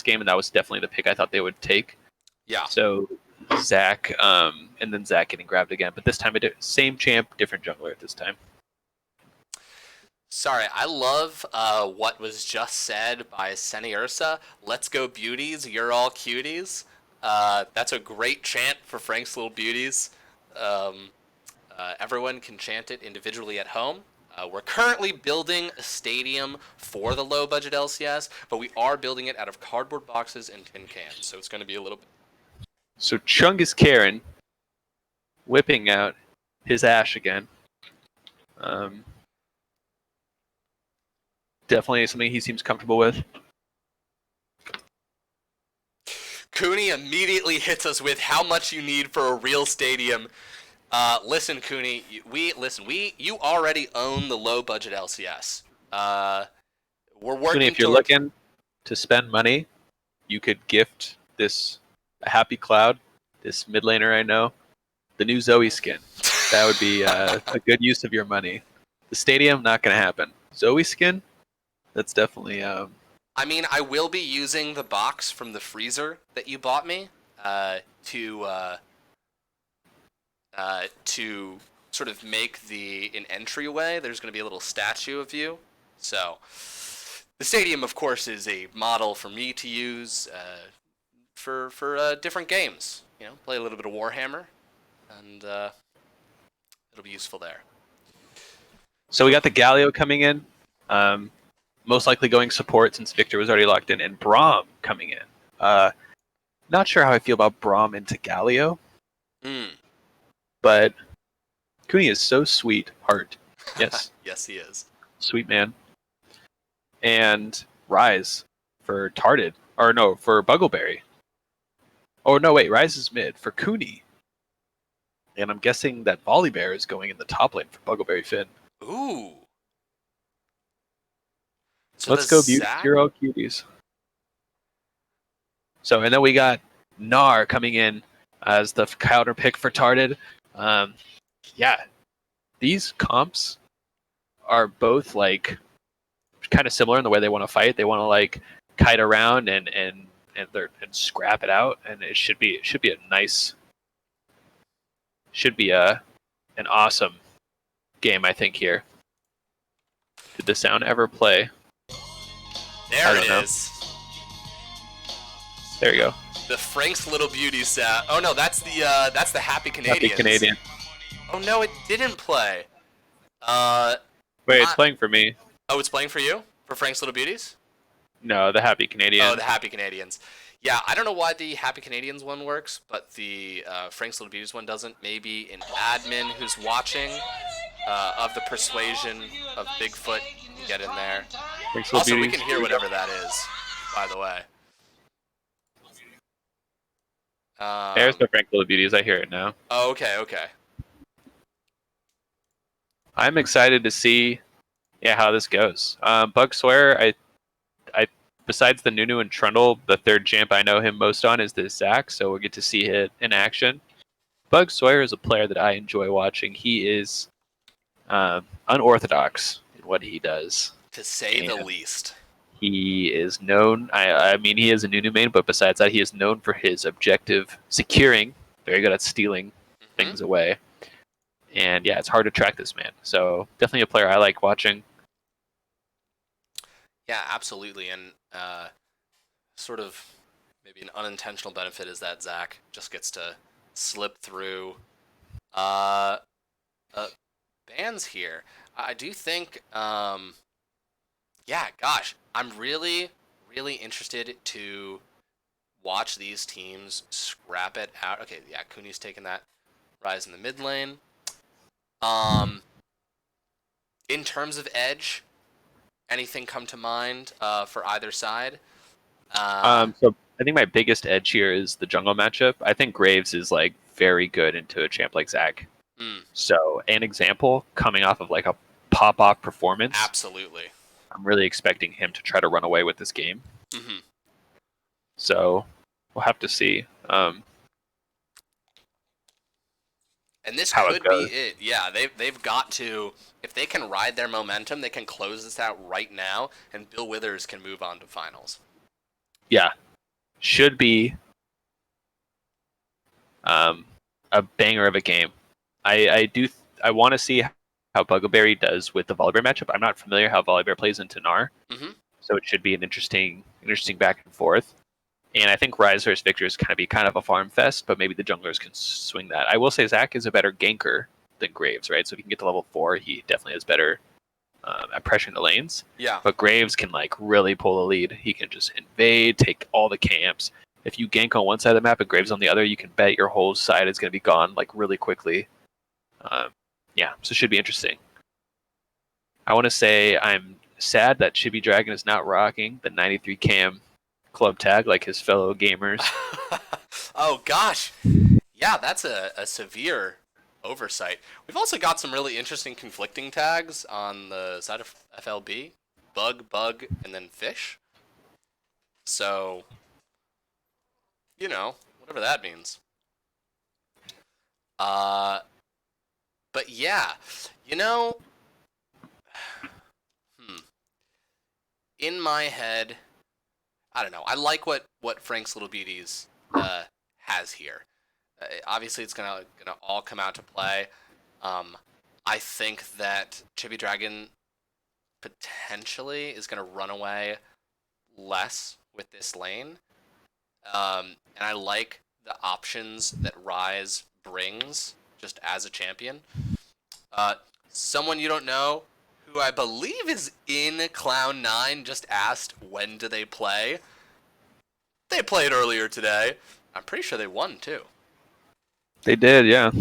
game, and that was definitely the pick I thought they would take. Yeah. So Zach, and then Zach getting grabbed again, but this time same champ, different jungler at this time. Sorry, I love what was just said by Seni Ursa. Let's go Beauties, you're all cuties. That's a great chant for Frank's Little Beauties. Everyone can chant it individually at home. We're currently building a stadium for the low budget LCS, but we are building it out of cardboard boxes and tin cans, so it's going to be a little bit. So Chungus Karen whipping out his Ashe again. Definitely something he seems comfortable with. Cooney immediately hits us with how much you need for a real stadium. Listen, Cooney, you already own the low budget LCS. We're working. Cooney, if you're looking to spend money, you could gift this Happy Cloud, this mid laner I know, the new Zoe skin. That would be a good use of your money. The stadium, not going to happen. Zoe skin, that's definitely. I mean, I will be using the box from the freezer that you bought me to sort of make an entryway. There's going to be a little statue of you. So the stadium, of course, is a model for me to use for different games. You know, play a little bit of Warhammer, and it'll be useful there. So we got the Galio coming in. Most likely going support since Victor was already locked in, and Braum coming in. Not sure how I feel about Braum into Galio, but Cooney is so sweet heart. Yes. Yes, he is. Sweet man. And Rise for Tarded. Or no, for Buggleberry. Oh, no, wait. Rise is mid for Cooney. And I'm guessing that Volibear is going in the top lane for Buggleberry Finn. Ooh. So Let's the go Beauties, Zac? Hero Cuties. So, and then we got Gnar coming in as the counter pick for Tarded. Yeah, these comps are both like kind of similar in the way they want to fight. They want to like kite around and scrap it out, and it should be a nice, should be an awesome game, I think. Here, did the sound ever play? There it is. There you go. The Frank's Little Beauty sound. Oh no, that's the Happy Canadians. Happy Canadian. Oh no, it didn't play. Wait, it's playing for me. Oh, it's playing for you? For Frank's Little Beauties? No, the Happy Canadian. Oh, the Happy Canadians. Yeah, I don't know why the Happy Canadians one works, but the Frank's Little Beauties one doesn't. Maybe an admin who's watching of the Persuasion of Bigfoot can get in there. Also, we can hear whatever that is, by the way. There's the Frank's Little Beauties. I hear it now. Oh, okay. I'm excited to see, how this goes. Bug Sawyer, I besides the Nunu and Trundle, the third champ I know him most on is the Zac, so we'll get to see it in action. Bug Sawyer is a player that I enjoy watching. He is unorthodox in what he does, to say the least. He is known. I mean, he is a Nunu main, but besides that, he is known for his objective securing. Very good at stealing things away. And yeah, it's hard to track this man. So definitely a player I like watching. Yeah, absolutely. And sort of maybe an unintentional benefit is that Zac just gets to slip through bans here. I do think, yeah, gosh, I'm really, really interested to watch these teams scrap it out. Okay, yeah, Kuni's taking that rise in the mid lane. In terms of edge, anything come to mind for either side? So I think my biggest edge here is the jungle matchup. I think Graves is like very good into a champ like Zac. So an example coming off of like a pop-off performance. Absolutely. I'm really expecting him to try to run away with this game. So we'll have to see. And this could be it. Yeah, they've got to, if they can ride their momentum, they can close this out right now, and Bill Withers can move on to finals. Yeah, should be a banger of a game. I want to see how Buggleberry does with the Volibear matchup. I'm not familiar how Volibear plays into Gnar, so it should be an interesting back and forth. And I think Rise vs. Victor is kind of a farm fest, but maybe the junglers can swing that. I will say Zac is a better ganker than Graves, right? So if he can get to level 4, he definitely has better at pressuring the lanes. Yeah. But Graves can like really pull the lead. He can just invade, take all the camps. If you gank on one side of the map and Graves on the other, you can bet your whole side is going to be gone like really quickly. Yeah, so it should be interesting. I want to say I'm sad that Chibi Dragon is not rocking the 93 cam club tag like his fellow gamers. Oh gosh, yeah, that's a severe oversight. We've also got some really interesting conflicting tags on the side of FLB: bug, and then fish. So, whatever that means. But yeah, in my head, I don't know. I like what Frank's Little Beauties has here. Obviously, it's gonna all come out to play. I think that Chibi Dragon potentially is gonna run away less with this lane, and I like the options that Rise brings just as a champion. Someone you don't know, who I believe is in Cloud9, just asked when do they play. They played earlier today. I'm pretty sure they won too. They did, yeah.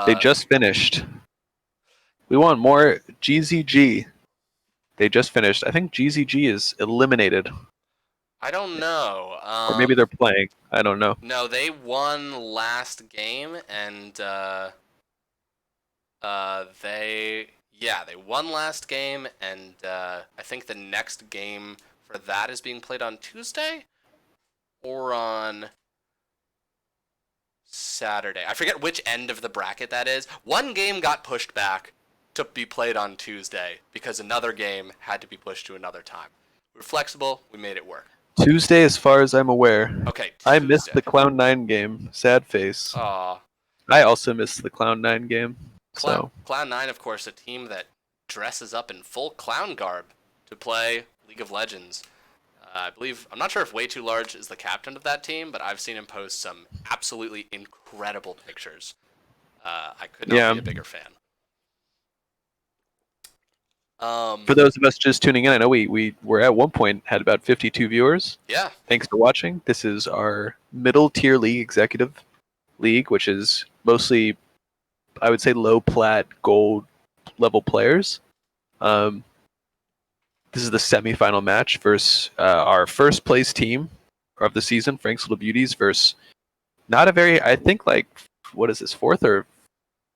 They just finished. We want more GZG. They just finished. I think GZG is eliminated. I don't know. Or maybe they're playing. I don't know. No, they won last game, and they won last game, and I think the next game for that is being played on Tuesday or on Saturday. I forget which end of the bracket that is. One game got pushed back to be played on Tuesday because another game had to be pushed to another time. We were flexible. We made it work. Tuesday, as far as I'm aware. Okay, I Tuesday. missed the Cloud9 game. Sad face. Aw. I also missed the Cloud9 game. So Cloud9, of course, a team that dresses up in full clown garb to play League of Legends. I'm not sure if Way Too Large is the captain of that team, but I've seen him post some absolutely incredible pictures. I could not be a bigger fan. For those of us just tuning in, I know we were at one point had about 52 viewers. Yeah. Thanks for watching. This is our middle tier league executive league, which is mostly, I would say, low plat gold level players. This is the semifinal match versus our first place team of the season, Frank's Little Beauties, versus not a very, I think, like, what is this, fourth or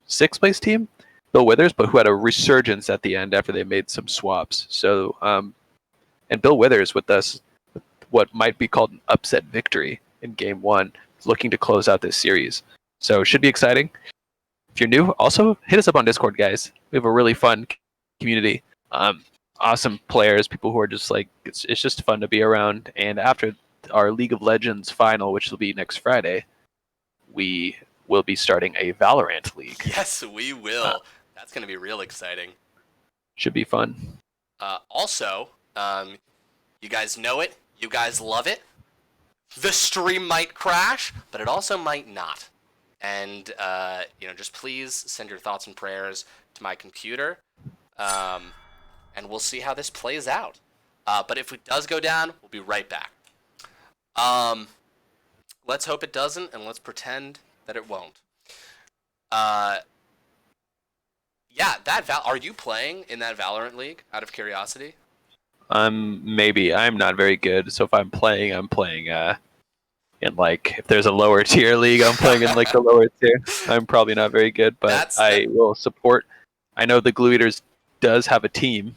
sixth place team? Bill Withers, but who had a resurgence at the end after they made some swaps. So, and Bill Withers with us, what might be called an upset victory in game one, looking to close out this series. So it should be exciting. If you're new, also hit us up on Discord, guys. We have a really fun community. Awesome players, people who are just like, it's just fun to be around. And after our League of Legends final, which will be next Friday, we will be starting a Valorant league. Yes, we will. That's going to be real exciting. Should be fun. Also, you guys know it. You guys love it. The stream might crash, but it also might not. And, just please send your thoughts and prayers to my computer. And we'll see how this plays out. But if it does go down, we'll be right back. Let's hope it doesn't, and let's pretend that it won't. Are you playing in that Valorant league, out of curiosity? Maybe. I'm not very good, so if I'm playing in, like, if there's a lower tier league, I'm playing in, like, the lower tier. I'm probably not very good, but I will support. I know the Glue Eaters does have a team.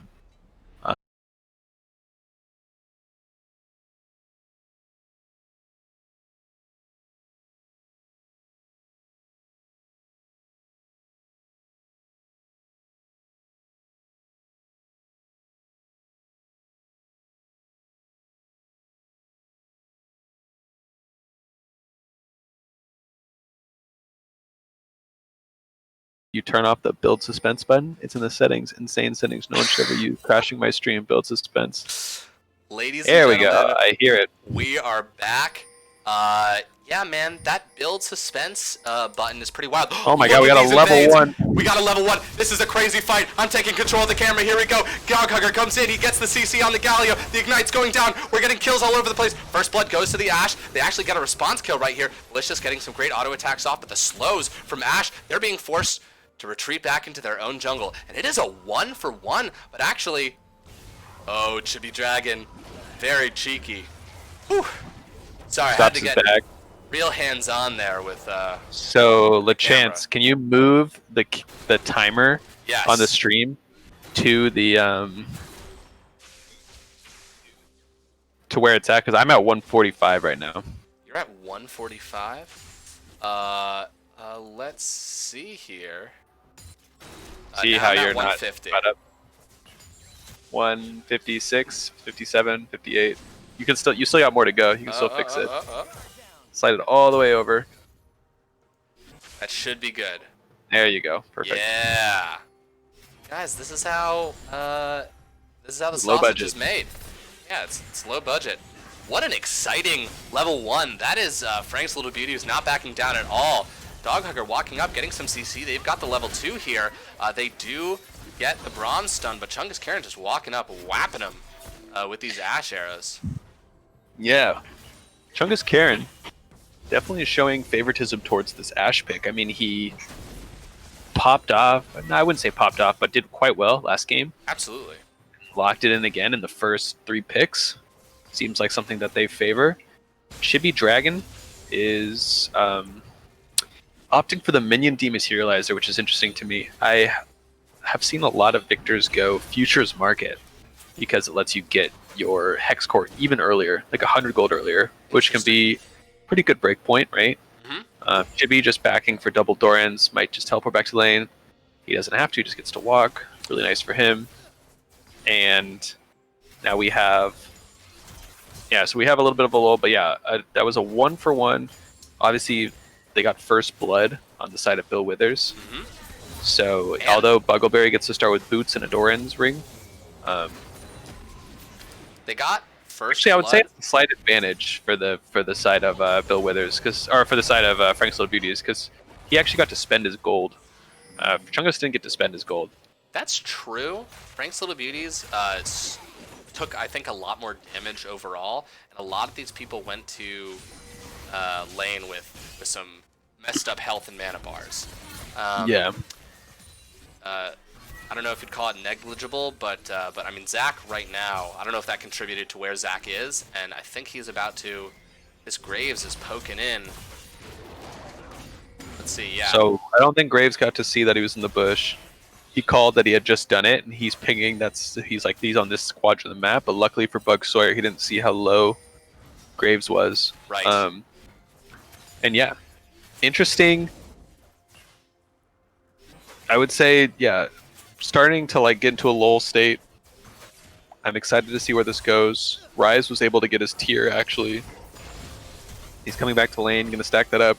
You turn off the build suspense button. It's in the settings. Insane settings. No one should ever use. Crashing my stream. Build suspense. Ladies and gentlemen, there we go. I hear it. We are back. Yeah, man, that build suspense button is pretty wild. Oh my god, we got a level 1. We got a level 1. This is a crazy fight. I'm taking control of the camera. Here we go. Doghugger comes in. He gets the CC on the Galio. The Ignite's going down. We're getting kills all over the place. First blood goes to the Ashe. They actually got a response kill right here. Malicious getting some great auto attacks off, but the slows from Ashe, they're being forced to retreat back into their own jungle. And it is a 1-for-1, but actually, oh, Chibi Dragon, very cheeky. Whew. Sorry, I had to get back. Real hands-on there with So LeChance, can you move the timer on the stream to the to where it's at? Because I'm at 145 right now. You're at 145. Let's see here. See how you're not caught up. 156, 57, 58. You still got more to go. You can still fix it. Slide it all the way over. That should be good. There you go. Perfect. Yeah. Guys, this is how the sausage is made. Yeah, it's low budget. What an exciting level 1. That is Frank's Little Beauty, who's not backing down at all. Doghugger walking up, getting some CC. They've got the level 2 here. They do get the bronze stun, but Chungus Karen just walking up, whapping him with these Ashe arrows. Yeah. Chungus Karen definitely is showing favoritism towards this Ashe pick. I mean, he popped off. No, I wouldn't say popped off, but did quite well last game. Absolutely. Locked it in again in the first 3 picks. seems like something that they favor. Chibi Dragon is opting for the Minion Dematerializer, which is interesting to me. I have seen a lot of victors go Futures Market because it lets you get your Hex Core even earlier, like 100 gold earlier, which can be pretty good breakpoint, right? Chibi just backing for double Dorans, might just teleport back to lane. He doesn't have to, he just gets to walk. Really nice for him. And now we have... Yeah, so we have a little bit of a lull, but yeah, that was a 1-for-1. Obviously, they got first blood on the side of Bill Withers. So, and although Buggleberry gets to start with boots and a Doran's ring, they got first. Actually, I would blood. say it's a slight advantage for the side of Bill Withers, or for the side of Frank's Little Beauties, because he actually got to spend his gold. Chungus didn't get to spend his gold. That's true. Frank's Little Beauties took, I think, a lot more damage overall, and a lot of these people went to lane with some messed up health and mana bars. Yeah. I don't know if you'd call it negligible, but I mean, Zach right now, I don't know if that contributed to where Zach is, and I think he's about to... This Graves is poking in. Let's see, yeah. So, I don't think Graves got to see that he was in the bush. He called that he had just done it, and he's pinging. He's like, he's on this quadrant of the map, but luckily for Bug Sawyer, he didn't see how low Graves was. Right. And yeah, interesting. I would say, yeah, starting to like get into a lull state. I'm excited to see where this goes. Rise was able to get his tier, actually. He's coming back to lane, gonna stack that up.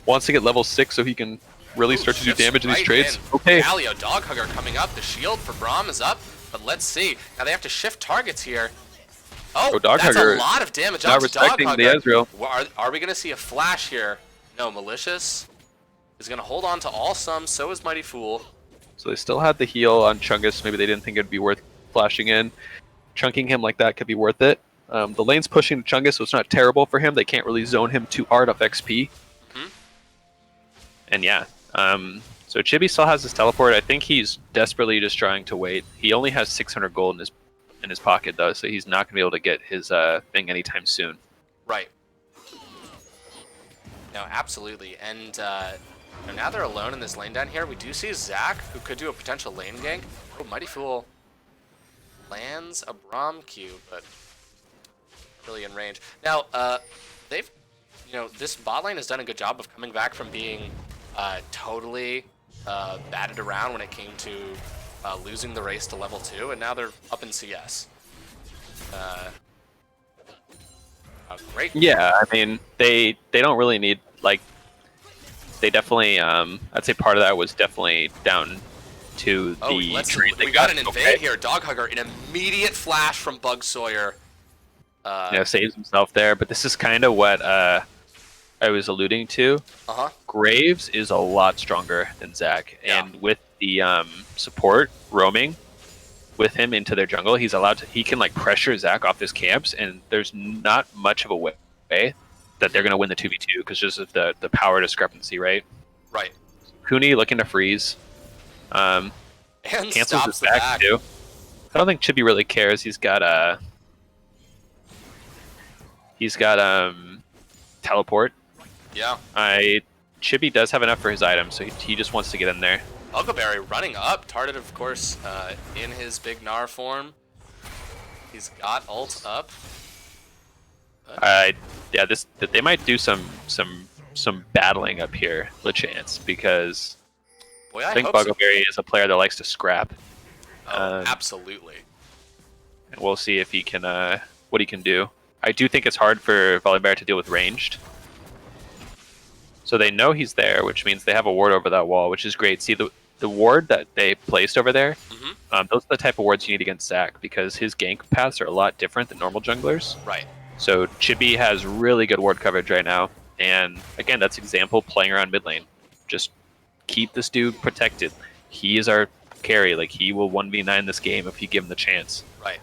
Wants to get level 6 so he can really start to do damage in these trades. Okay. Galio, Dog Hugger coming up. The shield for Braum is up, but let's see. Now they have to shift targets here. Oh, Dog that's Hugger a lot of damage not onto Dog respecting Hugger. the Ezreal. Are we going to see a flash here? No, Malicious is going to hold on to all some. So is Mighty Fool. So they still had the heal on Chungus. Maybe they didn't think it'd be worth flashing in. Chunking him like that could be worth it. The lane's pushing to Chungus, so it's not terrible for him. They can't really zone him too hard off XP. And yeah, so Chibi still has his teleport. I think he's desperately just trying to wait. He only has 600 gold in his pocket though, so he's not gonna be able to get his thing anytime soon. Right. No, absolutely. And now they're alone in this lane down here. We do see Zach, who could do a potential lane gank. Oh, Mighty Fool lands a Braum Q, but really in range. Now, they've, this bot lane has done a good job of coming back from being totally batted around when it came to losing the race to level 2, and now they're up in CS. Great. Yeah, I mean, they don't really need, like, they definitely, I'd say part of that was definitely down to the trade. We got an invade here. Dog Hugger, an immediate flash from Bug Sawyer. Saves himself there, but this is kind of what I was alluding to. Graves is a lot stronger than Zach, and with the support roaming with him into their jungle, he can like pressure Zach off his camps, and there's not much of a way that they're gonna win the 2v2 because just of the power discrepancy, right? Right. Cooney looking to freeze. And cancels his back too. I don't think Chibi really cares. He's got teleport. Yeah. Chibi does have enough for his item, so he just wants to get in there. Buggleberry running up. Tarted, of course, in his big Gnar form. He's got ult up. Yeah, they might do some battling up here, chance, because Boy, I think Buggleberry is a player that likes to scrap. Oh, absolutely. And we'll see if he can what he can do. I do think it's hard for Volibear to deal with ranged. So they know he's there, which means they have a ward over that wall, which is great. See, the ward that they placed over there, those are the type of wards you need against Zac, because his gank paths are a lot different than normal junglers. Right. So Chibi has really good ward coverage right now. And again, that's example playing around mid lane. Just keep this dude protected. He is our carry. Like, he will 1v9 this game if you give him the chance. Right.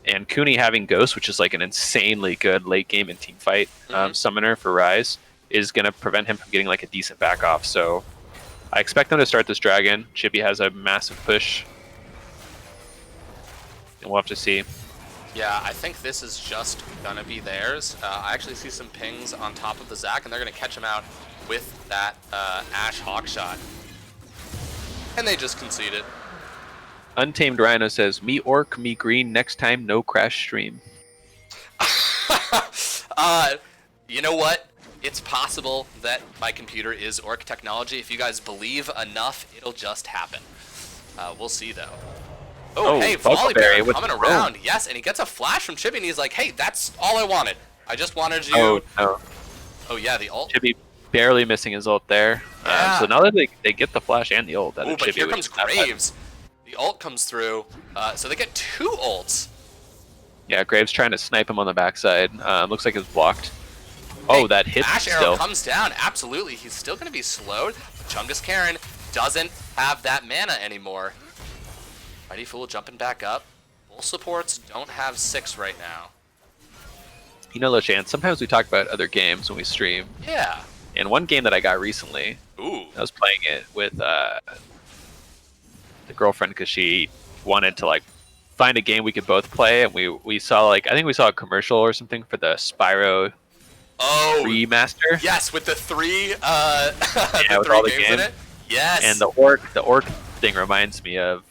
And Cooney having Ghost, which is like an insanely good late game and team fight summoner for Rise, is going to prevent him from getting like a decent back off. So I expect them to start this dragon. Chibi has a massive push. And we'll have to see. Yeah, I think this is just gonna be theirs. I actually see some pings on top of the Zac, and they're gonna catch him out with that Ash Hawk shot. And they just conceded. Untamed Rhino says, "Me orc, me green. Next time, no crash stream." You know what? It's possible that my computer is orc technology. If you guys believe enough, it'll just happen. We'll see, though. Oh, hey, Volleyberry coming around. Yes, and he gets a flash from Chibi, and he's like, hey, that's all I wanted. I just wanted you... Oh, no. Oh, yeah, the ult. Chibi barely missing his ult there. Yeah. So now that they get the flash and the ult. Oh, but here comes Graves. The ult comes through, so they get 2 ults. Yeah, Graves trying to snipe him on the backside. Looks like it's blocked. Oh, hey, that hits Ash still. Arrow comes down. Absolutely. He's still going to be slowed. But Chungus Karen doesn't have that mana anymore. Mighty Fool jumping back up. Full supports don't have 6 right now. You know, LeChan, sometimes we talk about other games when we stream. Yeah. And one game that I got recently, I was playing it with the girlfriend because she wanted to, like, find a game we could both play, and we saw, like, I think we saw a commercial or something for the Spyro remaster. Yes, with the 3 yeah, the with 3 all the games in it. Yes. And the orc thing reminds me of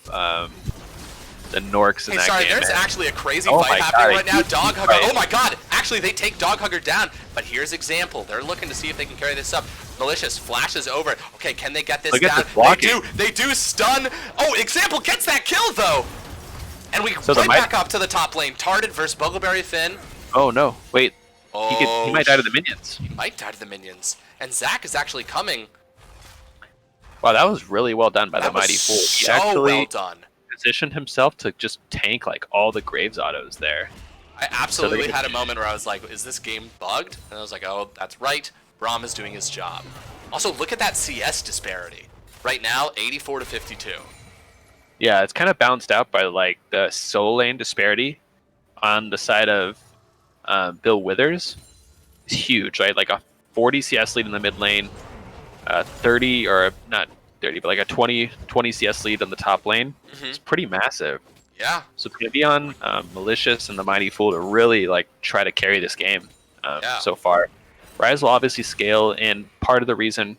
the Norks in that sorry, game. There's actually a crazy fight happening right now. Dog Hugger. Oh my god! Actually, they take Dog Hugger down. But here's example. They're looking to see if they can carry this up. Malicious flashes over. Okay, can they get this down? They do. They do stun. Oh, example gets that kill though. And we right back up to the top lane. Tarded versus Buggleberry Finn. Oh no! Wait. He might die to the minions. He might die to the minions. And Zac is actually coming. Wow, that was really well done by the Mighty Fool. He actually well done. Positioned himself to just tank like all the Graves autos there. I absolutely had a moment where I was like, is this game bugged? And I was like, oh, that's right. Braum is doing his job. Also, look at that CS disparity. Right now, 84 to 52. Yeah, it's kind of balanced out by like the solo lane disparity on the side of Bill Withers. It's huge, right? Like a 40 CS lead in the mid lane, 30 or not 30, but like a 20 CS lead on the top lane. It's pretty massive. Yeah. So it's going to be on Malicious and the Mighty Fool to really like try to carry this game so far. Rise will obviously scale, and part of the reason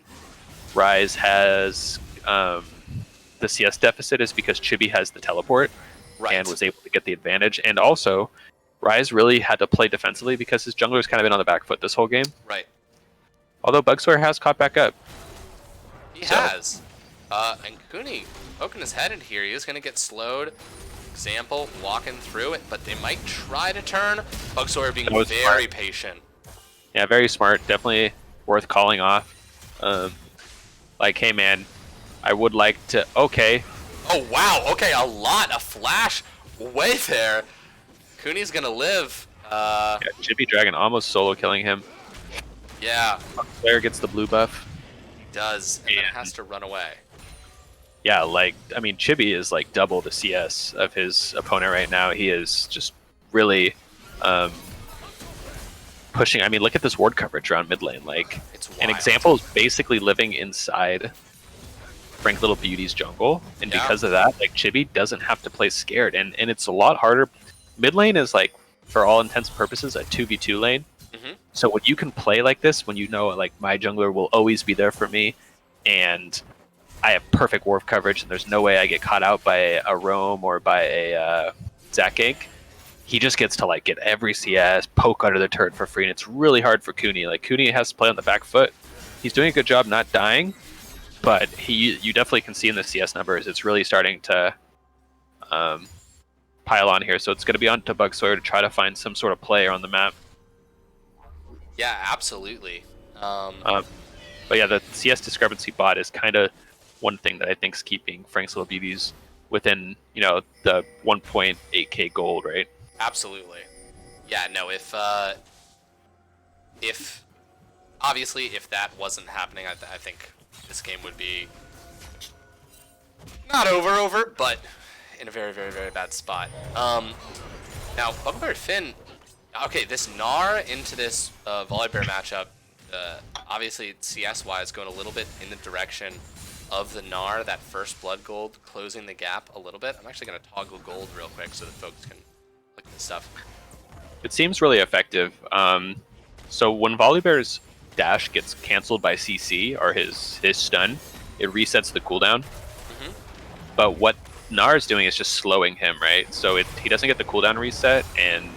Rise has the CS deficit is because Chibi has the teleport and was able to get the advantage. And also, Rise really had to play defensively because his jungler's kind of been on the back foot this whole game. Right. Although Bugsawyer has caught back up. He has. And Kuni poking his head in here. He is going to get slowed. Example, walking through it, but they might try to turn. Bugsawyer being very patient. Yeah, very smart. Definitely worth calling off. Like, hey, man, I would like to... Okay. Oh, wow. Okay, a lot. A flash way there. Kuni's going to live. Yeah, Chibi Dragon almost solo killing him. Yeah. Player gets the blue buff. He does, and then has to run away. Yeah, like, I mean, Chibi is like double the CS of his opponent right now. He is just really pushing. I mean, look at this ward coverage around mid lane. Like, an example is basically living inside Frank Little Beauty's jungle, and because of that, like, Chibi doesn't have to play scared, and it's a lot harder. Mid lane is like, for all intents and purposes, a 2v2 lane. So when you can play like this, when you know like my jungler will always be there for me, and I have perfect ward coverage, and there's no way I get caught out by a roam or by a Zac gank, he just gets to like get every CS, poke under the turret for free, and it's really hard for Kuni. Like, Kuni has to play on the back foot. He's doing a good job not dying, but you definitely can see in the CS numbers it's really starting to pile on here. So it's going to be on to Bugsawyer to try to find some sort of player on the map. Yeah, absolutely. But yeah, the CS discrepancy bot is kind of one thing that I think is keeping Frank's Little Beauties within, you know, the 1.8k gold, right? Absolutely. Yeah, no, if obviously if that wasn't happening, I think this game would be not over, but in a very, very, very bad spot. Now, Buggleberry Finn, okay, this Gnar into this Volleybear matchup, obviously CS-wise going a little bit in the direction of the Gnar, that first blood gold closing the gap a little bit. I'm actually going to toggle gold real quick so that folks can Look at this stuff. It seems really effective. So when Volibear's dash gets canceled by CC or his stun, it resets the cooldown. But what Gnar is doing is just slowing him, right? So he doesn't get the cooldown reset, and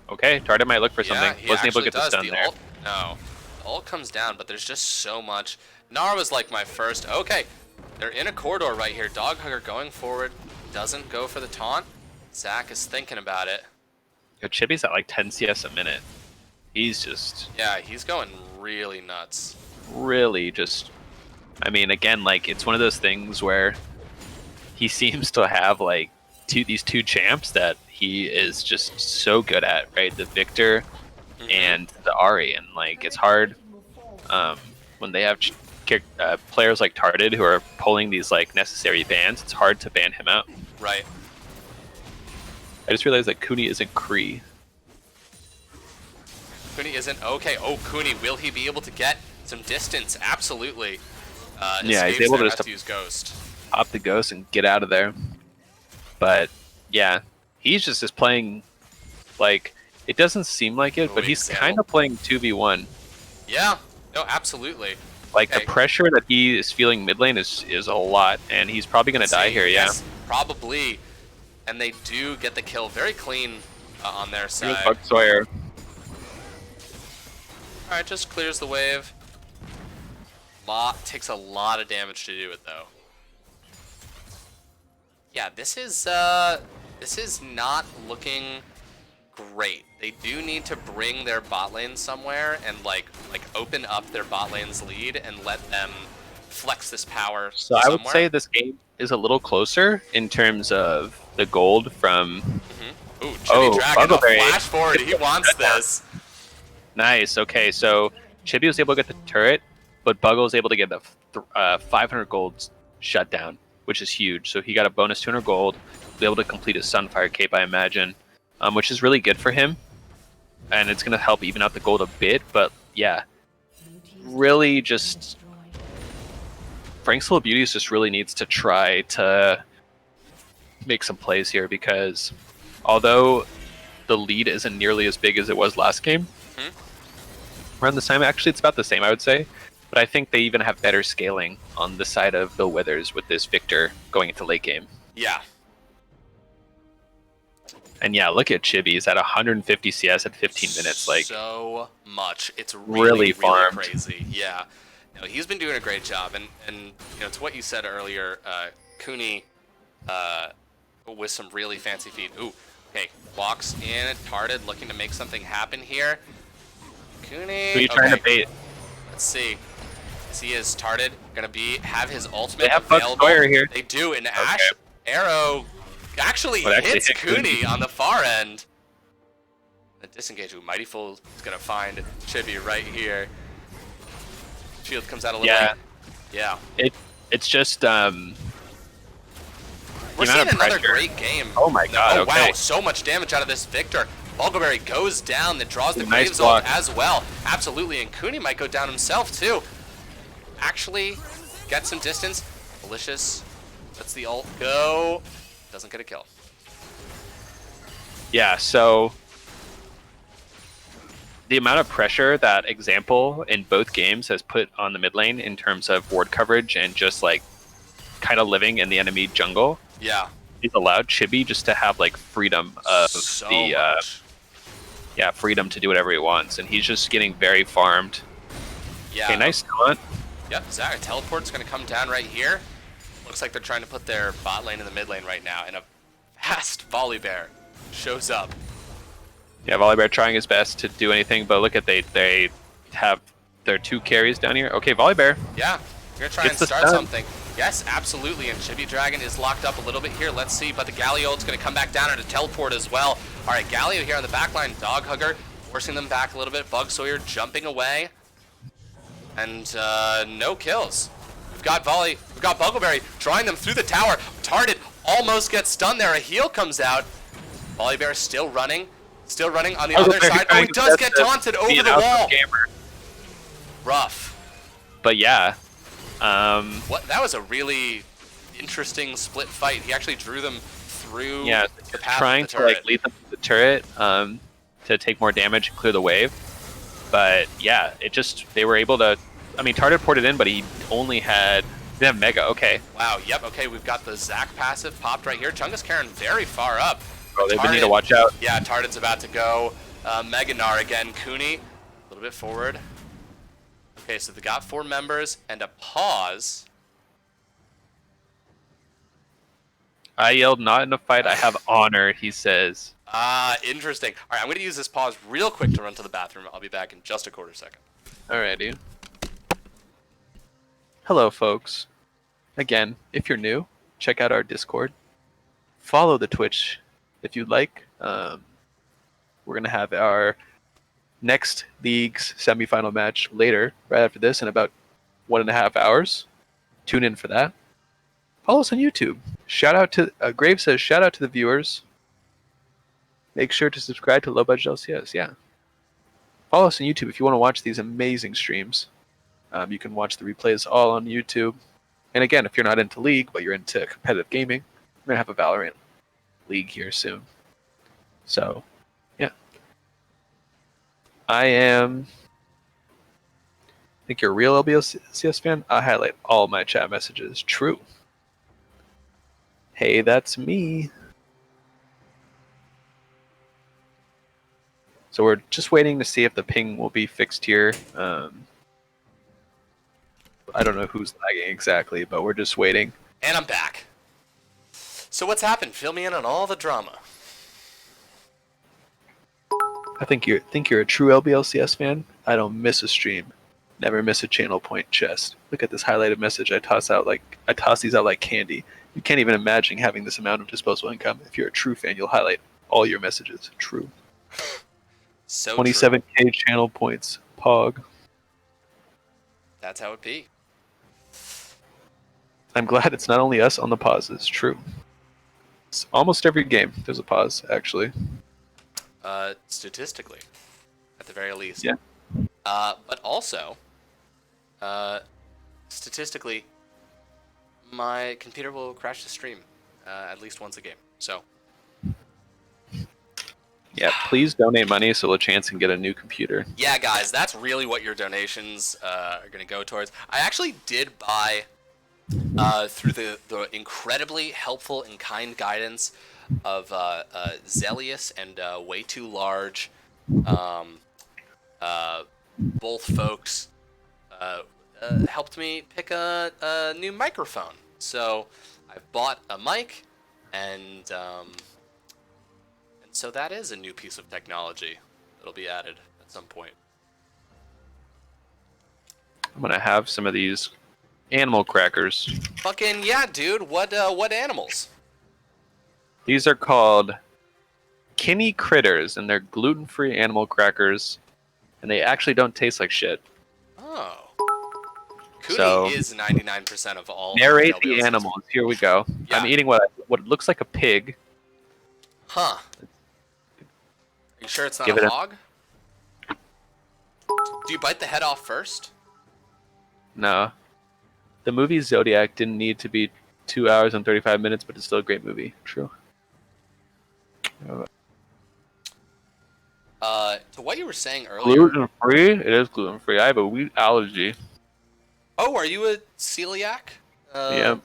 okay, Tarda might look for something. He Wasn't able actually to get the does. stun there. Ult, no. The ult comes down, but there's just so much. Gnar was like my first. Okay, they're in a corridor right here. Doghugger going forward. Doesn't go for the taunt. Zach is thinking about it. Yo, Chibi's at like 10 CS a minute. He's just... Yeah, he's going really nuts. Really just... I mean, again, like, it's one of those things where he seems to have, like, these two champs that he is just so good at, right? The Victor and the Ahri. And, like, it's hard when they have players like Tarded who are pulling these, like, necessary bans. It's hard to ban him out. Right. I just realized that Kuni isn't Kree. Kuni isn't okay. Oh, Kuni, will he be able to get some distance? Absolutely. Yeah, he's able to just use Ghost. Pop the Ghost and get out of there. But yeah, he's just playing like it doesn't seem like it, but he's kind of playing 2v1. Yeah. No, absolutely. Like the pressure that he is feeling mid lane is a lot, and he's probably gonna die here. Yes, probably. And they do get the kill very clean on their side. Bug Sawyer. Alright, just clears the wave. Takes a lot of damage to do it though. Yeah, this is not looking great. They do need to bring their bot lane somewhere and like open up their bot lane's lead and let them flex this power So somewhere. I would say this game is a little closer in terms of the gold from... Ooh, Chibi Dragon, a flash forward. He wants this. Nice. Okay, so Chibi was able to get the turret, but Buggle was able to get the 500 gold shutdown, which is huge. So he got a bonus 200 gold, be able to complete his Sunfire Cape, I imagine, which is really good for him. And it's going to help even out the gold a bit, but yeah, really just... Frank's Little Beauties just really needs to try to make some plays here, because although the lead isn't nearly as big as it was last game, around this time, actually it's about the same, I would say, but I think they even have better scaling on the side of Bill Withers with this Victor going into late game. Yeah. And yeah, look at Chibi. He's at 150 CS at 15 minutes. Like, so much. It's really farmed. Crazy. Yeah. No, he's been doing a great job, and you know, to what you said earlier, Kuni with some really fancy feet. Ooh, okay, walks in, Tarded looking to make something happen here. Kuni. Who are you trying to bait? Let's see. He is Tarded, gonna have his ultimate they have available. Bug Sawyer here. They do, and Ash Arrow actually hits Kuni on the far end. The disengage. Ooh, Mighty Fool is gonna find Chibi right here. Shield comes out a little late. Yeah. It's just we're seeing another great game. Oh my god. Oh okay. Wow, so much damage out of this Victor. Bulgaberry goes down, that draws the Graves ult as well. Absolutely, and Kuni might go down himself too. Actually, get some distance. Malicious. Lets the ult go. Doesn't get a kill. Yeah, so the amount of pressure that Example in both games has put on the mid lane in terms of ward coverage and just like kind of living in the enemy jungle. Yeah. He's allowed Chibi just to have like freedom of freedom to do whatever he wants, and he's just getting very farmed. Yeah. Okay, nice taunt. Yep, Zach, teleport's gonna come down right here. Looks like they're trying to put their bot lane in the mid lane right now, and a fast Volibear shows up. Yeah, Volibear trying his best to do anything, but look at they have their two carries down here. Okay, Volibear. Yeah, you're gonna try and start something. Yes, absolutely, and Chibi Dragon is locked up a little bit here. Let's see, but the Galio's gonna come back down and a teleport as well. All right, Galio here on the back line, Doghugger forcing them back a little bit. Bug Sawyer jumping away, and no kills. We've got Bulgaberry drawing them through the tower. Tarded almost gets stunned there. A heal comes out. Volibear still running on the other side. Oh, he does get taunted over the wall. Rough. But yeah. That was a really interesting split fight. He actually drew them through Yeah, the path of trying the to like turret. lead them to the turret to take more damage and clear the wave. But yeah, they were able to. I mean, Tarded ported in, but he only had didn't have Mega. Okay, Wow, yep, okay, we've got the Zac passive popped right here. Chungus Karen very far up. oh, But they would need to Tarded, watch out. yeah, Tarded's about to go. Meganar again. Cooney, a little bit forward. Okay, so they got 4 members and a pause. I yelled, "Not in a fight. I have honor," he says. Ah, interesting. All right, I'm going to use this pause real quick to run to the bathroom. I'll be back in just a quarter second. Alrighty. Hello, folks. Again, if you're new, check out our Discord. Follow the Twitch if you'd like. We're gonna have our next league's semifinal match later, right after this, in about 1.5 hours. Tune in for that. Follow us on YouTube. Shout out to Grave says, shout out to the viewers. Make sure to subscribe to Low Budget LCS. Yeah. Follow us on YouTube if you want to watch these amazing streams. You can watch the replays all on YouTube. And again, if you're not into League, but you're into competitive gaming, we're going to have a Valorant League here soon. So, yeah. I think you're a real LBLCS fan? I highlight all my chat messages. True. Hey, that's me. So we're just waiting to see if the ping will be fixed here. I don't know who's lagging exactly, but we're just waiting. And I'm back. So what's happened? Fill me in on all the drama. I think you're a true LBLCS fan. I don't miss a stream. Never miss a channel point chest. Look at this highlighted message I toss these out like candy. You can't even imagine having this amount of disposable income. If you're a true fan, you'll highlight all your messages. True. So 27K true. channel points. Pog. That's how it be. I'm glad it's not only us on the pauses. True. It's almost every game there's a pause, actually. Statistically, at the very least. Yeah. But also, statistically, my computer will crash the stream at least once a game. So. Yeah, please donate money so LeChance can get a new computer. Yeah, guys, that's really what your donations are going to go towards. I actually did buy, through the incredibly helpful and kind guidance of Zelius and Way Too Large, both folks helped me pick a new microphone. So I've bought a mic, and so that is a new piece of technology that'll be added at some point. I'm gonna have some of these animal crackers. Fucking yeah, dude. What animals? These are called Kinney Critters, and they're gluten-free animal crackers, and they actually don't taste like shit. Oh. Cooney So, is 99% of all. Narrate LBL the systems. animals. Here we go. Yeah. I'm eating what looks like a pig. Huh. Are you sure it's not Give a it hog? Do you bite the head off first? No. The movie Zodiac didn't need to be 2 hours and 35 minutes, but it's still a great movie. True. To what you were saying earlier. Gluten free? It is gluten free. I have a wheat allergy. Oh, are you a celiac? Yeah.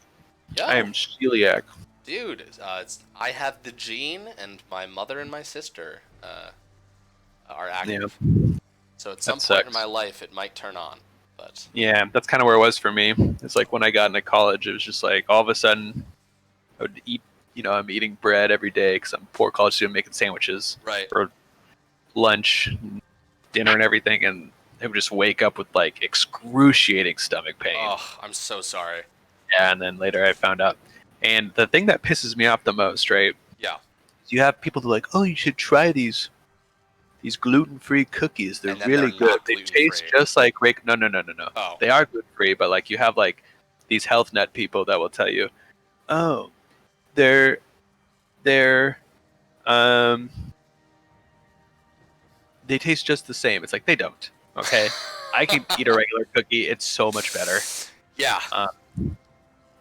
Yeah. I am celiac. Dude, I have the gene, and my mother and my sister are active. Yeah. So at some That point sucks. in my life, it might turn on. But Yeah, that's kind of where it was for me. It's like when I got into college, it was just like all of a sudden I would eat, I'm eating bread every day because I'm a poor college student making sandwiches right. for lunch, dinner, and everything. And I would just wake up with like excruciating stomach pain. Oh, I'm so sorry. Yeah, and then later I found out. And the thing that pisses me off the most, right? Yeah. You have people who are like, oh, you should try these gluten-free cookies. They're really they're good. not They taste gluten-free. just like no. Oh. They are gluten-free, but like you have like these health net people that will tell you, oh, they're they taste just the same. It's like they don't. Okay, I can eat a regular cookie. It's so much better. Yeah.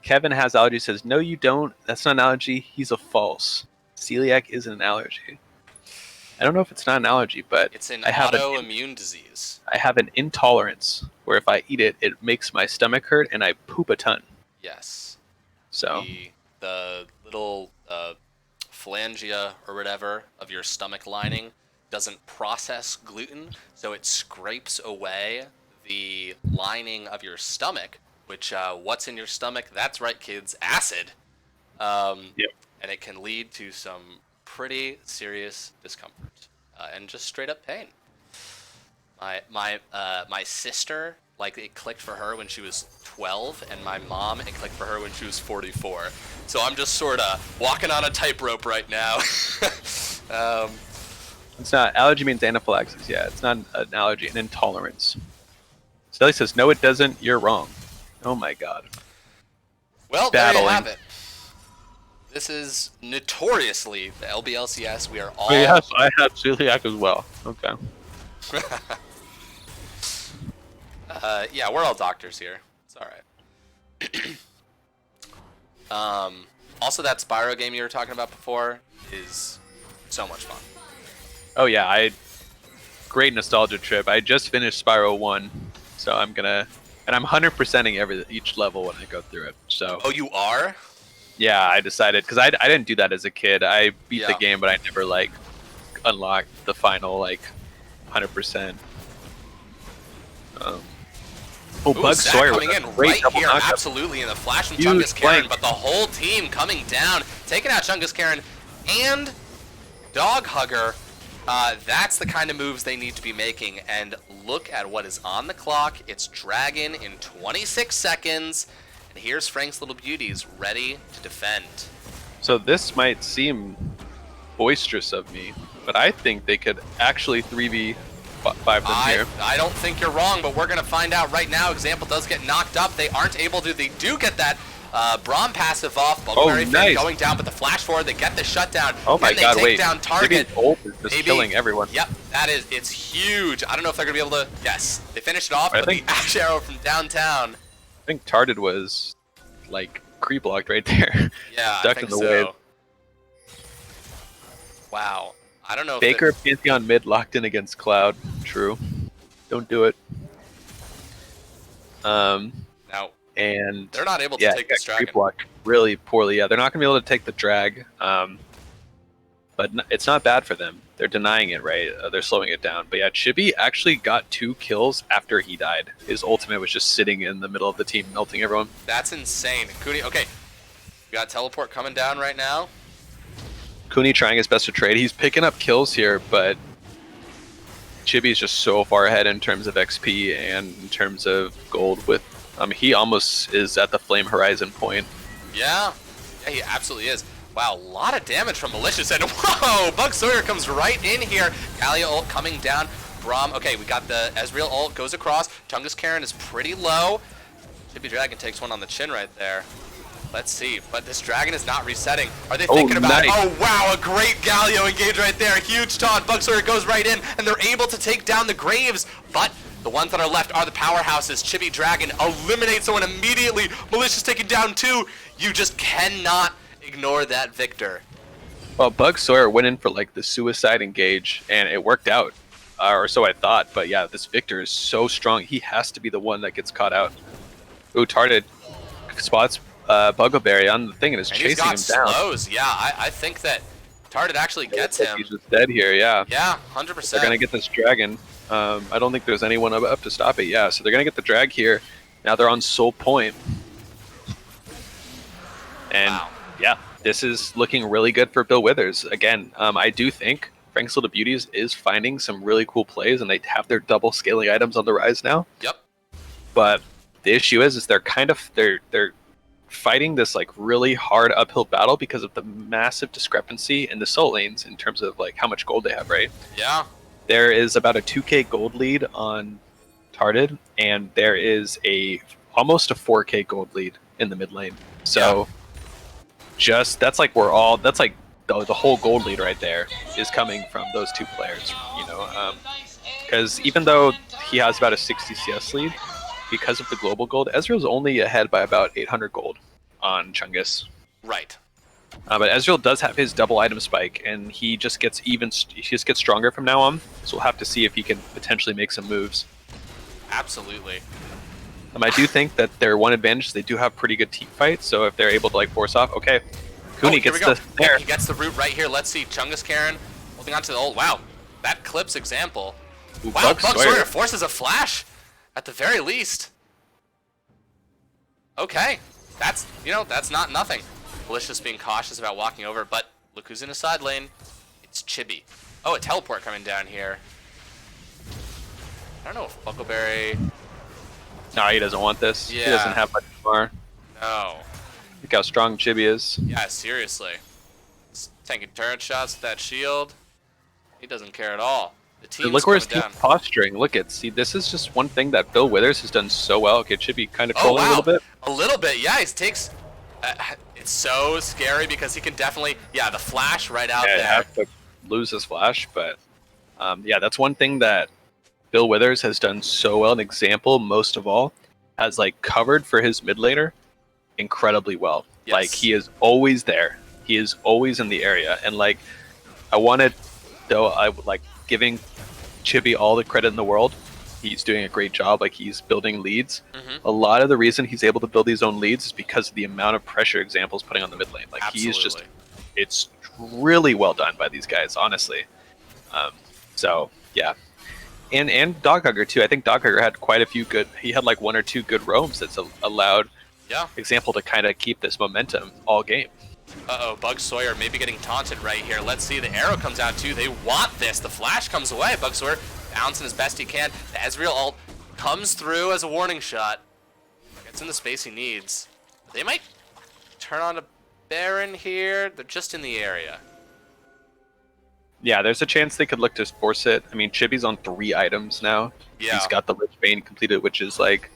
Kevin has allergy. Says no, you don't. That's not an allergy. He's a false. Celiac isn't an allergy. I don't know if it's not an allergy, but It's an I have autoimmune disease. I have an intolerance where if I eat it, it makes my stomach hurt and I poop a ton. Yes. So The little phalangia or whatever of your stomach lining doesn't process gluten, so it scrapes away the lining of your stomach, which what's in your stomach? That's right, kids, acid. Yep. And it can lead to some pretty serious discomfort and just straight up pain. My sister, like, it clicked for her when she was 12, and my mom, it clicked for her when she was 44. So I'm just sort of walking on a tightrope right now. It's not allergy means anaphylaxis. Yeah, it's not an allergy, an intolerance. Sally says no, it doesn't. You're wrong. Oh my god. Well, there you have it. This is notoriously the LBLCS. We are all. Yes, I have celiac as well. Okay. Yeah, we're all doctors here. It's all right. Also, that Spyro game you were talking about before is so much fun. Oh yeah, great nostalgia trip. I just finished Spyro 1, so I'm 100%ing each level when I go through it. So. Oh, you are? Yeah, I decided because I didn't do that as a kid. I beat the game, but I never unlocked the final 100%. Bug Sawyer coming in right here, absolutely in the flash from Chungus Karen, but the whole team coming down, taking out Chungus Karen and Dog Hugger. That's the kind of moves they need to be making, and look at what is on the clock. It's Dragon in 26 seconds, and here's Frank's Little Beauties ready to defend. So this might seem boisterous of me, but I think they could actually 3v5 them here. I don't think you're wrong, but we're going to find out right now. Example does get knocked up. They aren't able to. They do get that Braum passive off. Nice. Going down, but the flash forward, they get the shutdown. Oh my god, wait. Down Target. Ult is just killing everyone. Yep, it's huge. I don't know if they're going to be able to. Yes, they finished it off with the Ash Arrow from downtown. I think Target was creep blocked right there. Yeah, stuck in the wave. Wow. I don't know. Baker Pantheon mid locked in against Cloud. True. Don't do it. Now, and they're not able to take this dragon. Blocked really poorly. Yeah, they're not gonna be able to take the drag. But it's not bad for them. They're denying it, right? They're slowing it down. But yeah, Chibi actually got 2 kills after he died. His ultimate was just sitting in the middle of the team, melting everyone. That's insane. Kuni, okay, we got teleport coming down right now. Kuni trying his best to trade. He's picking up kills here, but Chibi's just so far ahead in terms of XP and in terms of gold. With he almost is at the Flame Horizon point. Yeah, he absolutely is. Wow, a lot of damage from Malicious, and whoa, Bug Sawyer comes right in here. Gallia ult coming down. Braum, okay, we got the Ezreal ult, goes across. Chungus Karen is pretty low. Chibi Dragon takes one on the chin right there. Let's see, but this dragon is not resetting. Are they thinking about it? Oh, wow, a great Galio engage right there. Huge taunt. Bug Sawyer goes right in, and they're able to take down the Graves. But the ones that are left are the powerhouses. Chibi Dragon eliminates someone immediately. Malicious taking down 2. You just cannot ignore that Victor. Well, Bug Sawyer went in for the suicide engage, and it worked out. Or so I thought. But yeah, this Victor is so strong. He has to be the one that gets caught out. Ooh, Tarted spots Buggleberry on the thing and is chasing him down. Slows. Yeah, I think that Target actually gets him. He's just dead here, yeah. Yeah, 100%. They're going to get this dragon. I don't think there's anyone up to stop it, yeah. So they're going to get the drag here. Now they're on Soul Point. And yeah, this is looking really good for Bill Withers. Again, I do think Frank's Little Beauties is finding some really cool plays, and they have their double scaling items on the rise now. Yep. But the issue is they're fighting this really hard uphill battle because of the massive discrepancy in the soul lanes in terms of how much gold they have, right? Yeah. There is about a 2k gold lead on Tarded, and there is almost a 4k gold lead in the mid lane. So that's the whole gold lead right there is coming from those 2 players, because even though he has about a 60 CS lead, because of the global gold, Ezreal's only ahead by about 800 gold on Chungus. Right. But Ezreal does have his double item spike, and he just gets stronger from now on. So we'll have to see if he can potentially make some moves. Absolutely. I do think that their one advantage is they do have pretty good team fights. So if they're able to like force off, okay, Cooney gets the there. He gets the root right here. Let's see, Chungus Karen holding on to the ult. Wow, that clips example. Ooh, wow, Bug Sawyer forces a flash at the very least. Okay, that's that's not nothing. Malicious being cautious about walking over, but look who's in a side lane. It's Chibi. Oh, a teleport coming down here. I don't know if Buckleberry... No, he doesn't want this. Yeah. He doesn't have much more. No. Look how strong Chibi is. Yeah, seriously. He's taking turret shots with that shield. He doesn't care at all. The team's look where his down. team's posturing. Look at, see, this is just one thing that Bill Withers has done so well. Okay, Chibi kind of trolling a little bit. A little bit, yeah. He takes... it's so scary because he can definitely... Yeah, the flash right out there. Have to lose his flash, but... yeah, that's one thing that Bill Withers has done so well. An example, most of all, has like covered for his mid laner incredibly well. Yes. Like he is always there. He is always in the area. And like I would like giving Chibi all the credit in the world. He's doing a great job. Like he's building leads. A lot of the reason he's able to build his own leads is because of the amount of pressure examples putting on the mid lane. Like he's just, it's really well done by these guys, honestly. So yeah. And Doghugger too. I think Doghugger had quite a few good. He had like one or two good roams that's allowed example to kind of keep this momentum all game. Uh-oh, Bug Sawyer maybe getting taunted right here. Let's see, the arrow comes out too. They want this. The flash comes away. Bug Sawyer bouncing as best he can. The Ezreal ult comes through as a warning shot. Gets in the space he needs. They might turn on a Baron here. They're just in the area. Yeah, there's a chance they could look to force it. I mean, Chibi's on 3 items now. Yeah. He's got the Lich Bane completed, which is like,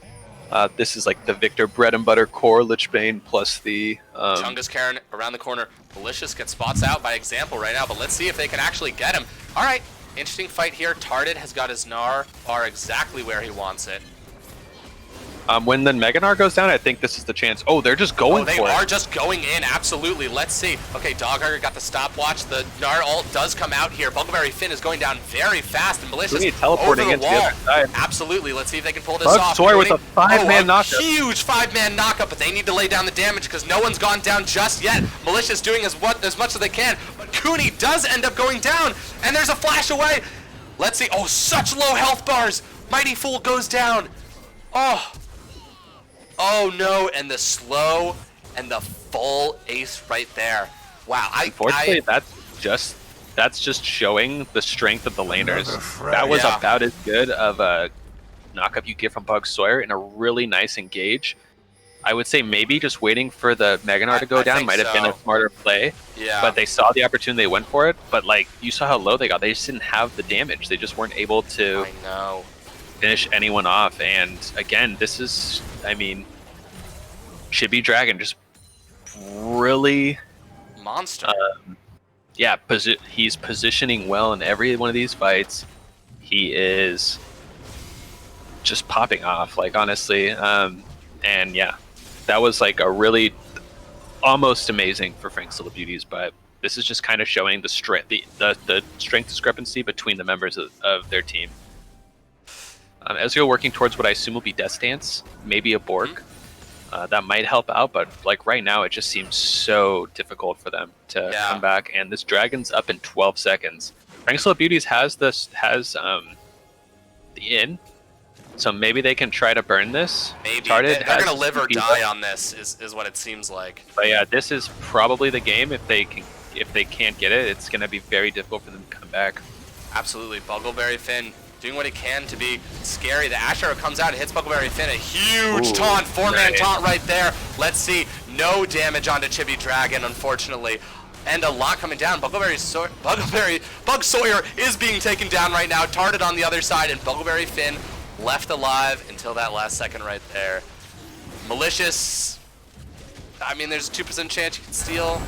this is like the Victor bread and butter core Lich Bane plus the... Chungus Karen around the corner. Malicious gets spots out by example right now, but let's see if they can actually get him. All right, interesting fight here. Tarded has got his Gnar bar exactly where he wants it. When the Mega Gnar goes down, I think this is the chance. Oh, they're just going for it. They are just going in, absolutely. Let's see. Okay, Doghugger got the stopwatch. The Gnar ult does come out here. Buckleberry Finn is going down very fast, and Malicious teleporting over the into wall. the other side. Absolutely. Let's see if they can pull this Bug off. Sawyer with a 5-man knockup. Huge 5-man knockup, but they need to lay down the damage because no one's gone down just yet. Malicious doing as much as they can, but Cooney does end up going down, and there's a flash away. Let's see. Oh, such low health bars. Mighty Fool goes down. Oh no, and the slow and the full ace right there. Wow, Unfortunately, that's just showing the strength of the laners. That was about as good of a knockup you get from Bug Sawyer in a really nice engage. I would say maybe just waiting for the Mega Gnar to go down might have been a smarter play. Yeah. But they saw the opportunity, they went for it. But like you saw how low they got. They just didn't have the damage. They just weren't able to finish anyone off. And again, this is, I mean, Chibi Dragon just really monster. Yeah, he's positioning well in every one of these fights. He is just popping off, like honestly. And yeah, that was like a really almost amazing for Frank's Little Beauties, but this is just kind of showing the strength, the strength discrepancy between the members of their team. Ezreal working towards what I assume will be Death Stance, maybe a Borg. That might help out, but like right now, it just seems so difficult for them to come back. And this dragon's up in 12 seconds. Frank's Little Beauties has the in, so maybe they can try to burn this. Maybe they're gonna live or die on this, is what it seems like. But yeah, this is probably the game. If they can't get it, it's gonna be very difficult for them to come back. Absolutely, Buckleberry Finn doing what he can to be scary. The Ash Arrow comes out and hits Buckleberry Finn. A huge taunt, 4-man taunt right there. Let's see, no damage onto Chibi Dragon, unfortunately. And a lot coming down. Bug Sawyer is being taken down right now. Tarded on the other side, and Buckleberry Finn left alive until that last second right there. Malicious, I mean, there's a 2% chance you can steal.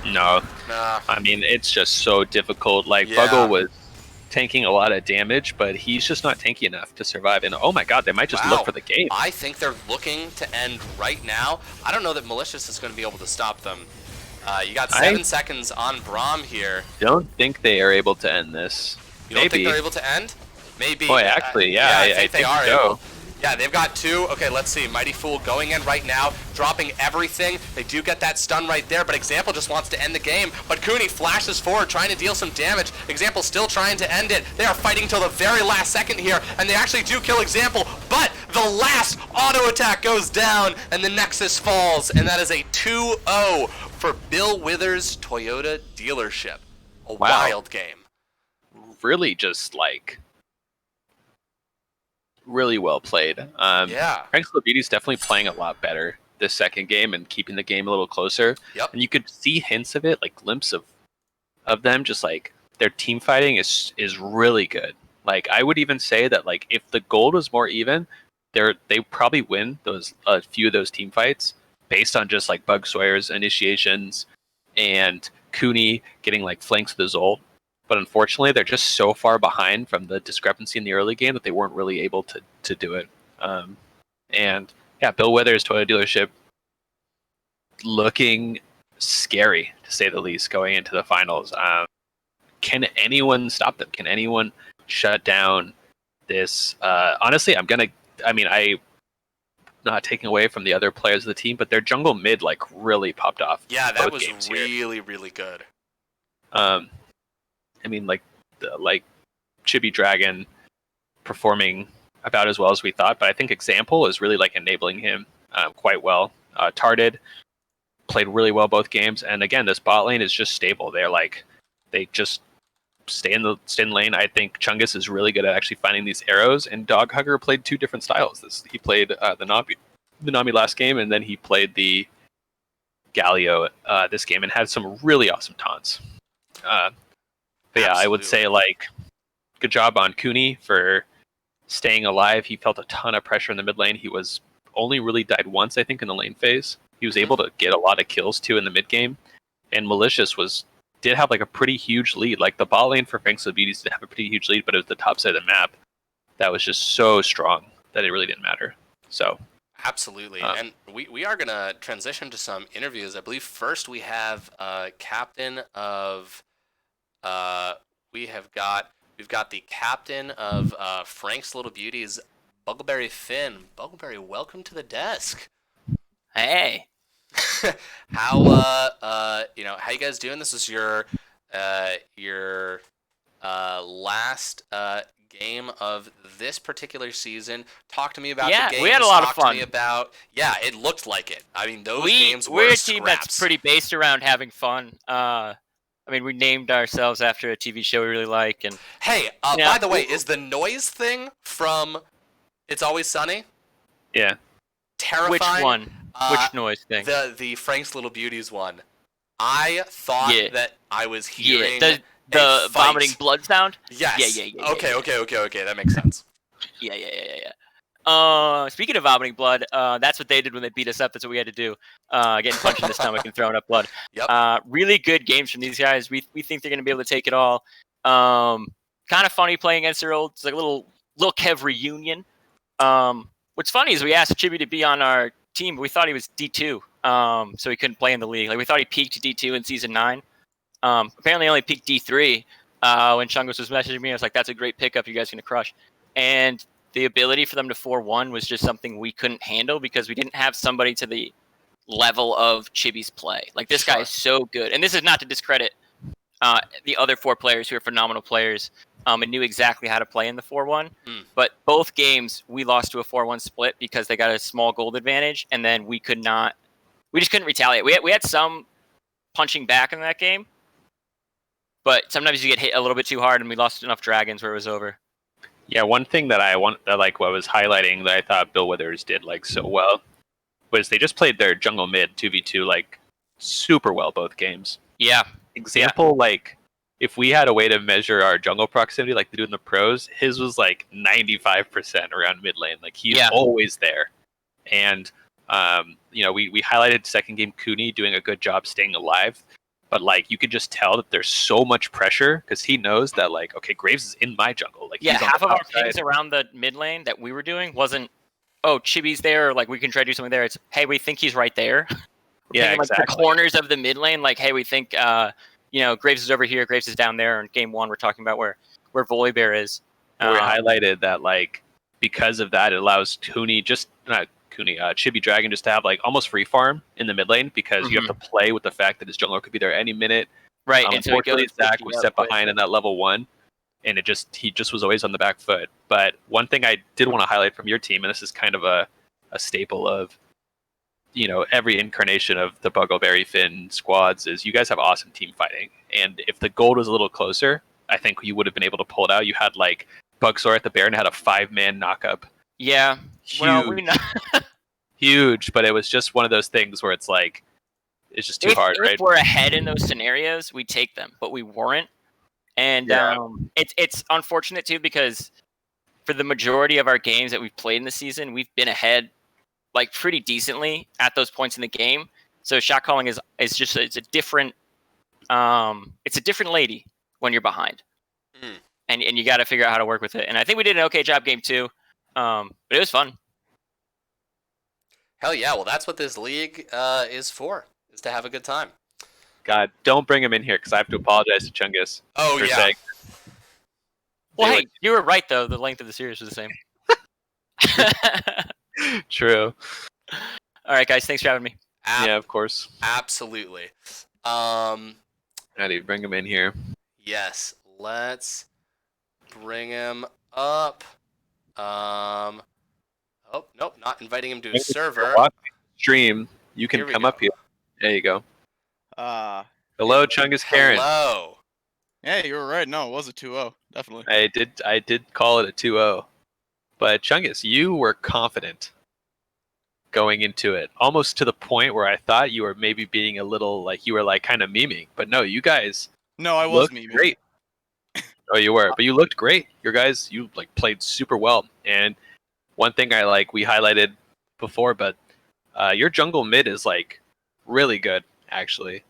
No. Nah. I mean, it's just so difficult. Like, Buggle was tanking a lot of damage, but he's just not tanky enough to survive. And oh my god, they might just look for the game. I think they're looking to end right now. I don't know that Malicious is going to be able to stop them. You got 7 seconds on Braum here. Don't think they are able to end this. You don't think they're able to end? Maybe. Boy, actually, yeah, I think they are able. so. Yeah, they've got 2. Okay, let's see. Mighty Fool going in right now, dropping everything. They do get that stun right there, but Example just wants to end the game. But Cooney flashes forward, trying to deal some damage. Example still trying to end it. They are fighting till the very last second here, and they actually do kill Example, but the last auto attack goes down, and the Nexus falls, and that is a 2-0 for Bill Withers' Toyota dealership. A wild game. Really just like... really well played. Yeah. Frank's Beauty's definitely playing a lot better this second game and keeping the game a little closer. Yep. And you could see hints of it, like glimpse of them, just like their team fighting is really good. Like I would even say that like if the gold was more even, they probably win a few of those team fights based on just like Bug Sawyer's initiations and Cooney getting like flanks with the Zolt. But unfortunately, they're just so far behind from the discrepancy in the early game that they weren't really able to do it. And yeah, Bill Withers, Toyota dealership, looking scary to say the least going into the finals. Can anyone stop them? Can anyone shut down this? Honestly, I'm not taking away from the other players of the team, but their jungle mid like really popped off. Yeah, that was really, really good. I mean, like Chibi Dragon performing about as well as we thought, but I think Example is really like enabling him quite well. Tarded played really well both games, and again, this bot lane is just stable. They just stay in the lane. I think Chungus is really good at actually finding these arrows, and Dog Hugger played 2 different styles. He played the Nami last game, and then he played the Galio this game, and had some really awesome taunts. But yeah, I would say like good job on Cooney for staying alive. He felt a ton of pressure in the mid lane. He was only really died once, I think, in the lane phase. He was able to get a lot of kills too in the mid game. And Malicious did have like a pretty huge lead. Like the bot lane for Franks of Beauties did have a pretty huge lead, but it was the top side of the map that was just so strong that it really didn't matter. So absolutely. And we are gonna transition to some interviews. I believe first we have captain of we've got the captain of Frank's Little Beauties, Bugleberry Finn. Bugleberry, welcome to the desk. Hey. How how you guys doing? This is your last game of this particular season. Talk to me about the games. We had a lot of fun. Talk to me about it looked like it. I mean, those games were we're a scraps. team that's pretty based around having fun. I mean, we named ourselves after a TV show we really like. And hey, by the way, is the noise thing from It's Always Sunny? Yeah. Terrifying. Which one? Which noise thing? The Frank's Little Beauties one. I thought that I was hearing the vomiting blood sound. Yes. Yeah. Okay. That makes sense. Yeah. Speaking of vomiting blood, that's what they did when they beat us up. That's what we had to do. Getting punched in the stomach and throwing up blood. Yep. Really good games from these guys. We think they're going to be able to take it all. Kind of funny playing against their old, it's like a little Kev reunion. What's funny is we asked Chibi to be on our team, but we thought he was D2, so he couldn't play in the league. Like we thought he peaked D2 in season 9. Apparently only peaked D3. When Chungus was messaging me, I was like, "That's a great pickup. You guys are going to crush." And the ability for them to 4-1 was just something we couldn't handle because we didn't have somebody to the level of Chibi's play. Like this guy is so good, and this is not to discredit the other 4 players who are phenomenal players and knew exactly how to play in the 4-1. But both games we lost to a 4-1 split because they got a small gold advantage, and then we just couldn't retaliate. We had some punching back in that game, but sometimes you get hit a little bit too hard, and we lost enough dragons where it was over. Yeah, one thing that what I was highlighting that I thought Bill Withers did like so well was they just played their jungle mid 2v2 like super well both games. Yeah. Example, like if we had a way to measure our jungle proximity like they do in the pros, his was like 95% around mid lane. Like he's always there. And we highlighted second game Cooney doing a good job staying alive. but like you could just tell that there's so much pressure because he knows that like, okay, Graves is in my jungle. Like Yeah, he's on half the of our top side. pings around the mid lane that we were doing wasn't, oh, Chibi's there, or like we can try to do something there. It's, hey, we think he's right there. We're Yeah, pinging, like, exactly. the corners of the mid lane, like, hey, we think Graves is over here, Graves is down there. And game one, we're talking about where Volibear is. We highlighted that like because of that, it allows Chibi Dragon just to have like almost free farm in the mid lane because you have to play with the fact that his jungler could be there any minute. Right, and so he Unfortunately, goes Zach 50 was up set with- behind in that level 1, and he just was always on the back foot. But one thing I did want to highlight from your team, and this is kind of a staple of every incarnation of the Buggleberry Finn squads, is you guys have awesome team fighting. And if the gold was a little closer, I think you would have been able to pull it out. You had like Bugsaur at the Baron had a 5-man knockup. Yeah. Huge. Well, Huge, but it was just one of those things where it's like, it's just too hard, right? If we're ahead in those scenarios, we take them, but we weren't. And it's unfortunate too, because for the majority of our games that we've played in the season, we've been ahead like pretty decently at those points in the game. So shot calling is just it's a different lady when you're behind. And you got to figure out how to work with it. And I think we did an okay job game 2. But it was fun. Hell yeah! Well, that's what this league is for, is to have a good time. God, don't bring him in here because I have to apologize to Chungus. Oh yeah. Saying, well, hey, you were right though. The length of the series was the same. True. All right, guys. Thanks for having me. Yeah, of course. Absolutely. How do you bring him in here? Yes, let's bring him up. Oh, nope, not inviting him to a server. Stream. You can come up here. There you go. Hello, Chungus Karen. Hello. Hey, you were right. No, it was a 2-0. Definitely. I did call it a 2-0. But Chungus, you were confident going into it, almost to the point where I thought you were maybe being a little like you were like kind of memeing. But no, you guys. No, I was memeing. Great. Oh, you were, but you looked great. You like played super well. And one thing we highlighted before, but your jungle mid is like really good actually.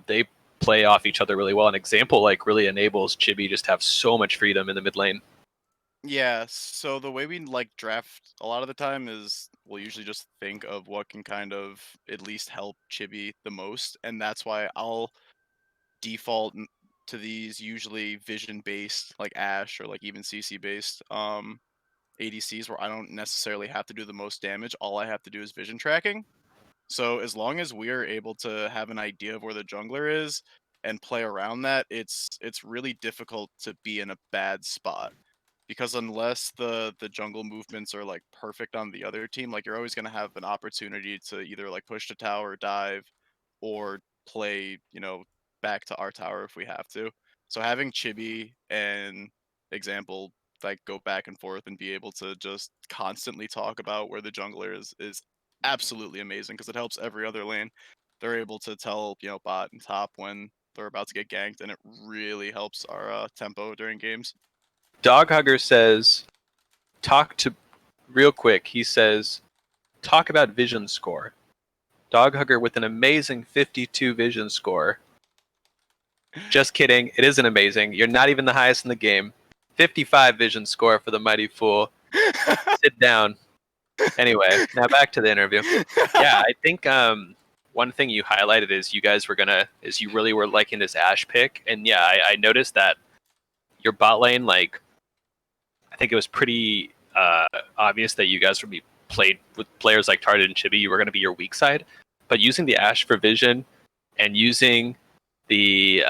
They play off each other really well. An example like really enables Chibi just to have so much freedom in the mid lane. Yeah, so the way we like draft a lot of the time is we'll usually just think of what can kind of at least help Chibi the most, and that's why I'll default to these usually vision based like Ash or like even CC based ADCs where I don't necessarily have to do the most damage. All I have to do is vision tracking. So as long as we are able to have an idea of where the jungler is and play around that, it's really difficult to be in a bad spot. Because unless the jungle movements are like perfect on the other team, like you're always gonna have an opportunity to either like push the tower, dive, or play, back to our tower if we have to. So having Chibi and example like go back and forth and be able to just constantly talk about where the jungler is absolutely amazing because it helps every other lane. They're able to tell, bot and top when they're about to get ganked, and it really helps our tempo during games. Dog Hugger says, real quick, he says, talk about vision score. Dog Hugger with an amazing 52 vision score. Just kidding. It isn't amazing. You're not even the highest in the game. 55 vision score for the Mighty Fool. Sit down. Anyway, now back to the interview. Yeah, I think one thing you highlighted is you really were liking this Ashe pick. And yeah, I noticed that your bot lane, like, I think it was pretty obvious that you guys would be played with players like Tarded and Chibi. You were going to be your weak side. But using the Ashe for vision and using the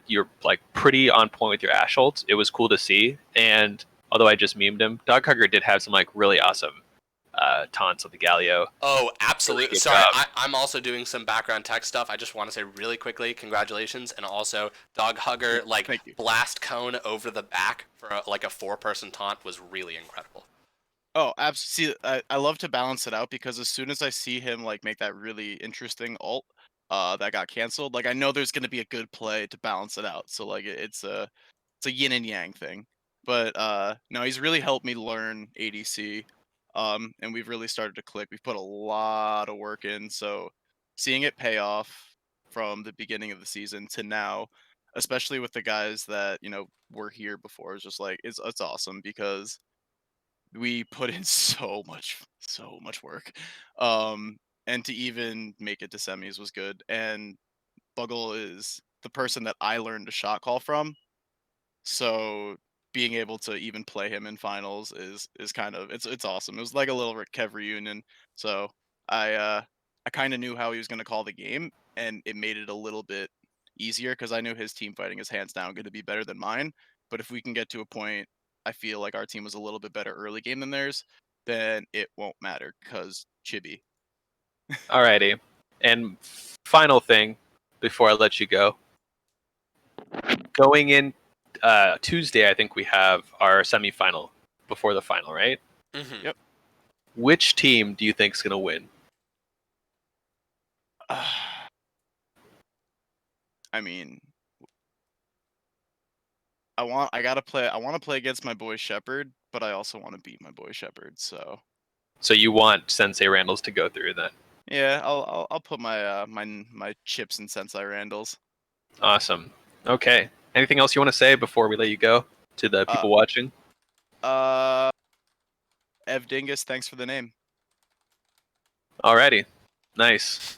you're like pretty on point with your Ashe ults, it was cool to see. And although I just memed him, Dog Hugger did have some like really awesome taunts of the Galio. Oh, absolutely. Really Sorry, I'm also doing some background tech stuff. I just want to say really quickly, congratulations. And also, Dog Hugger, like, blast cone over the back for a 4-person taunt was really incredible. Oh, absolutely. I love to balance it out because as soon as I see him like make that really interesting ult that got canceled, like I know there's going to be a good play to balance it out. So like it's a yin and yang thing. But no, he's really helped me learn ADC. And we've really started to click. We've put a lot of work in, so seeing it pay off from the beginning of the season to now, especially with the guys that were here before. It's just like it's awesome because we put in so much work, and to even make it to semis was good. And Buggle is the person that I learned to shot call from, so being able to even play him in finals is kind of it's awesome. It was like a little Kev reunion. So I kind of knew how he was going to call the game, and it made it a little bit easier because I knew his team fighting is hands down going to be better than mine. But if we can get to a point, I feel like our team was a little bit better early game than theirs, then it won't matter because Chibi. Alrighty. And final thing before I let you go. Going in Tuesday, I think we have our semifinal before the final, right? Mm-hmm. Yep. Which team do you think is going to win? I mean, I want to play against my boy Shepard, but I also want to beat my boy Shepard. So So you want Sensei Randalls to go through then? yeah, I'll put my chips in Sensei Randalls. Awesome. Okay. Anything else you want to say before we let you go to the Uh people watching? uh Ev Dingus, thanks for the name. Alrighty. Nice.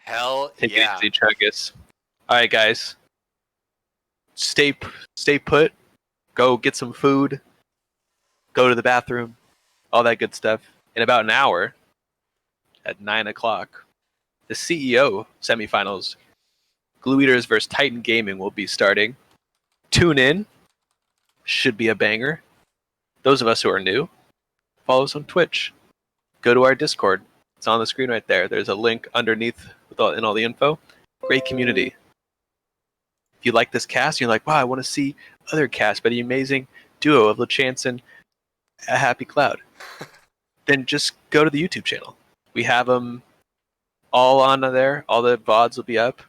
Hell Take it yeah. easy, Chuggus. All right, guys. Stay put. Go get some food. Go to the bathroom. All that good stuff. In about an hour, at 9 o'clock, the CEO semifinals, Glue Eaters versus Titan Gaming, will be starting. Tune in. Should be a banger. Those of us who are new, follow us on Twitch. Go to our Discord. It's on the screen right there. There's a link underneath with all the info. Great community. If you like this cast, you're like, wow, I want to see other casts by the amazing duo of LeChance and A Happy Cloud. Then just go to the YouTube channel. We have them all on there. All the VODs will be up.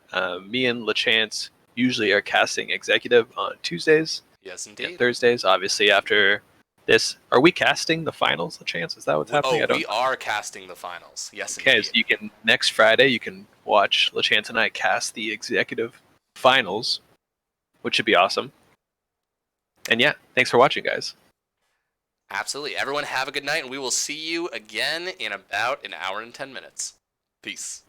Me and LeChance usually are casting executive on Tuesdays Yes, and indeed. Thursdays. Obviously, after this, are we casting the finals, LeChance? Is that what's happening? I don't We know. are casting the finals. Yes, Okay, indeed. so you can next Friday you can watch LeChance and I cast the executive finals, which should be awesome. And yeah, thanks for watching, guys. Absolutely. Everyone have a good night, and we will see you again in about an hour and 10 minutes. Peace.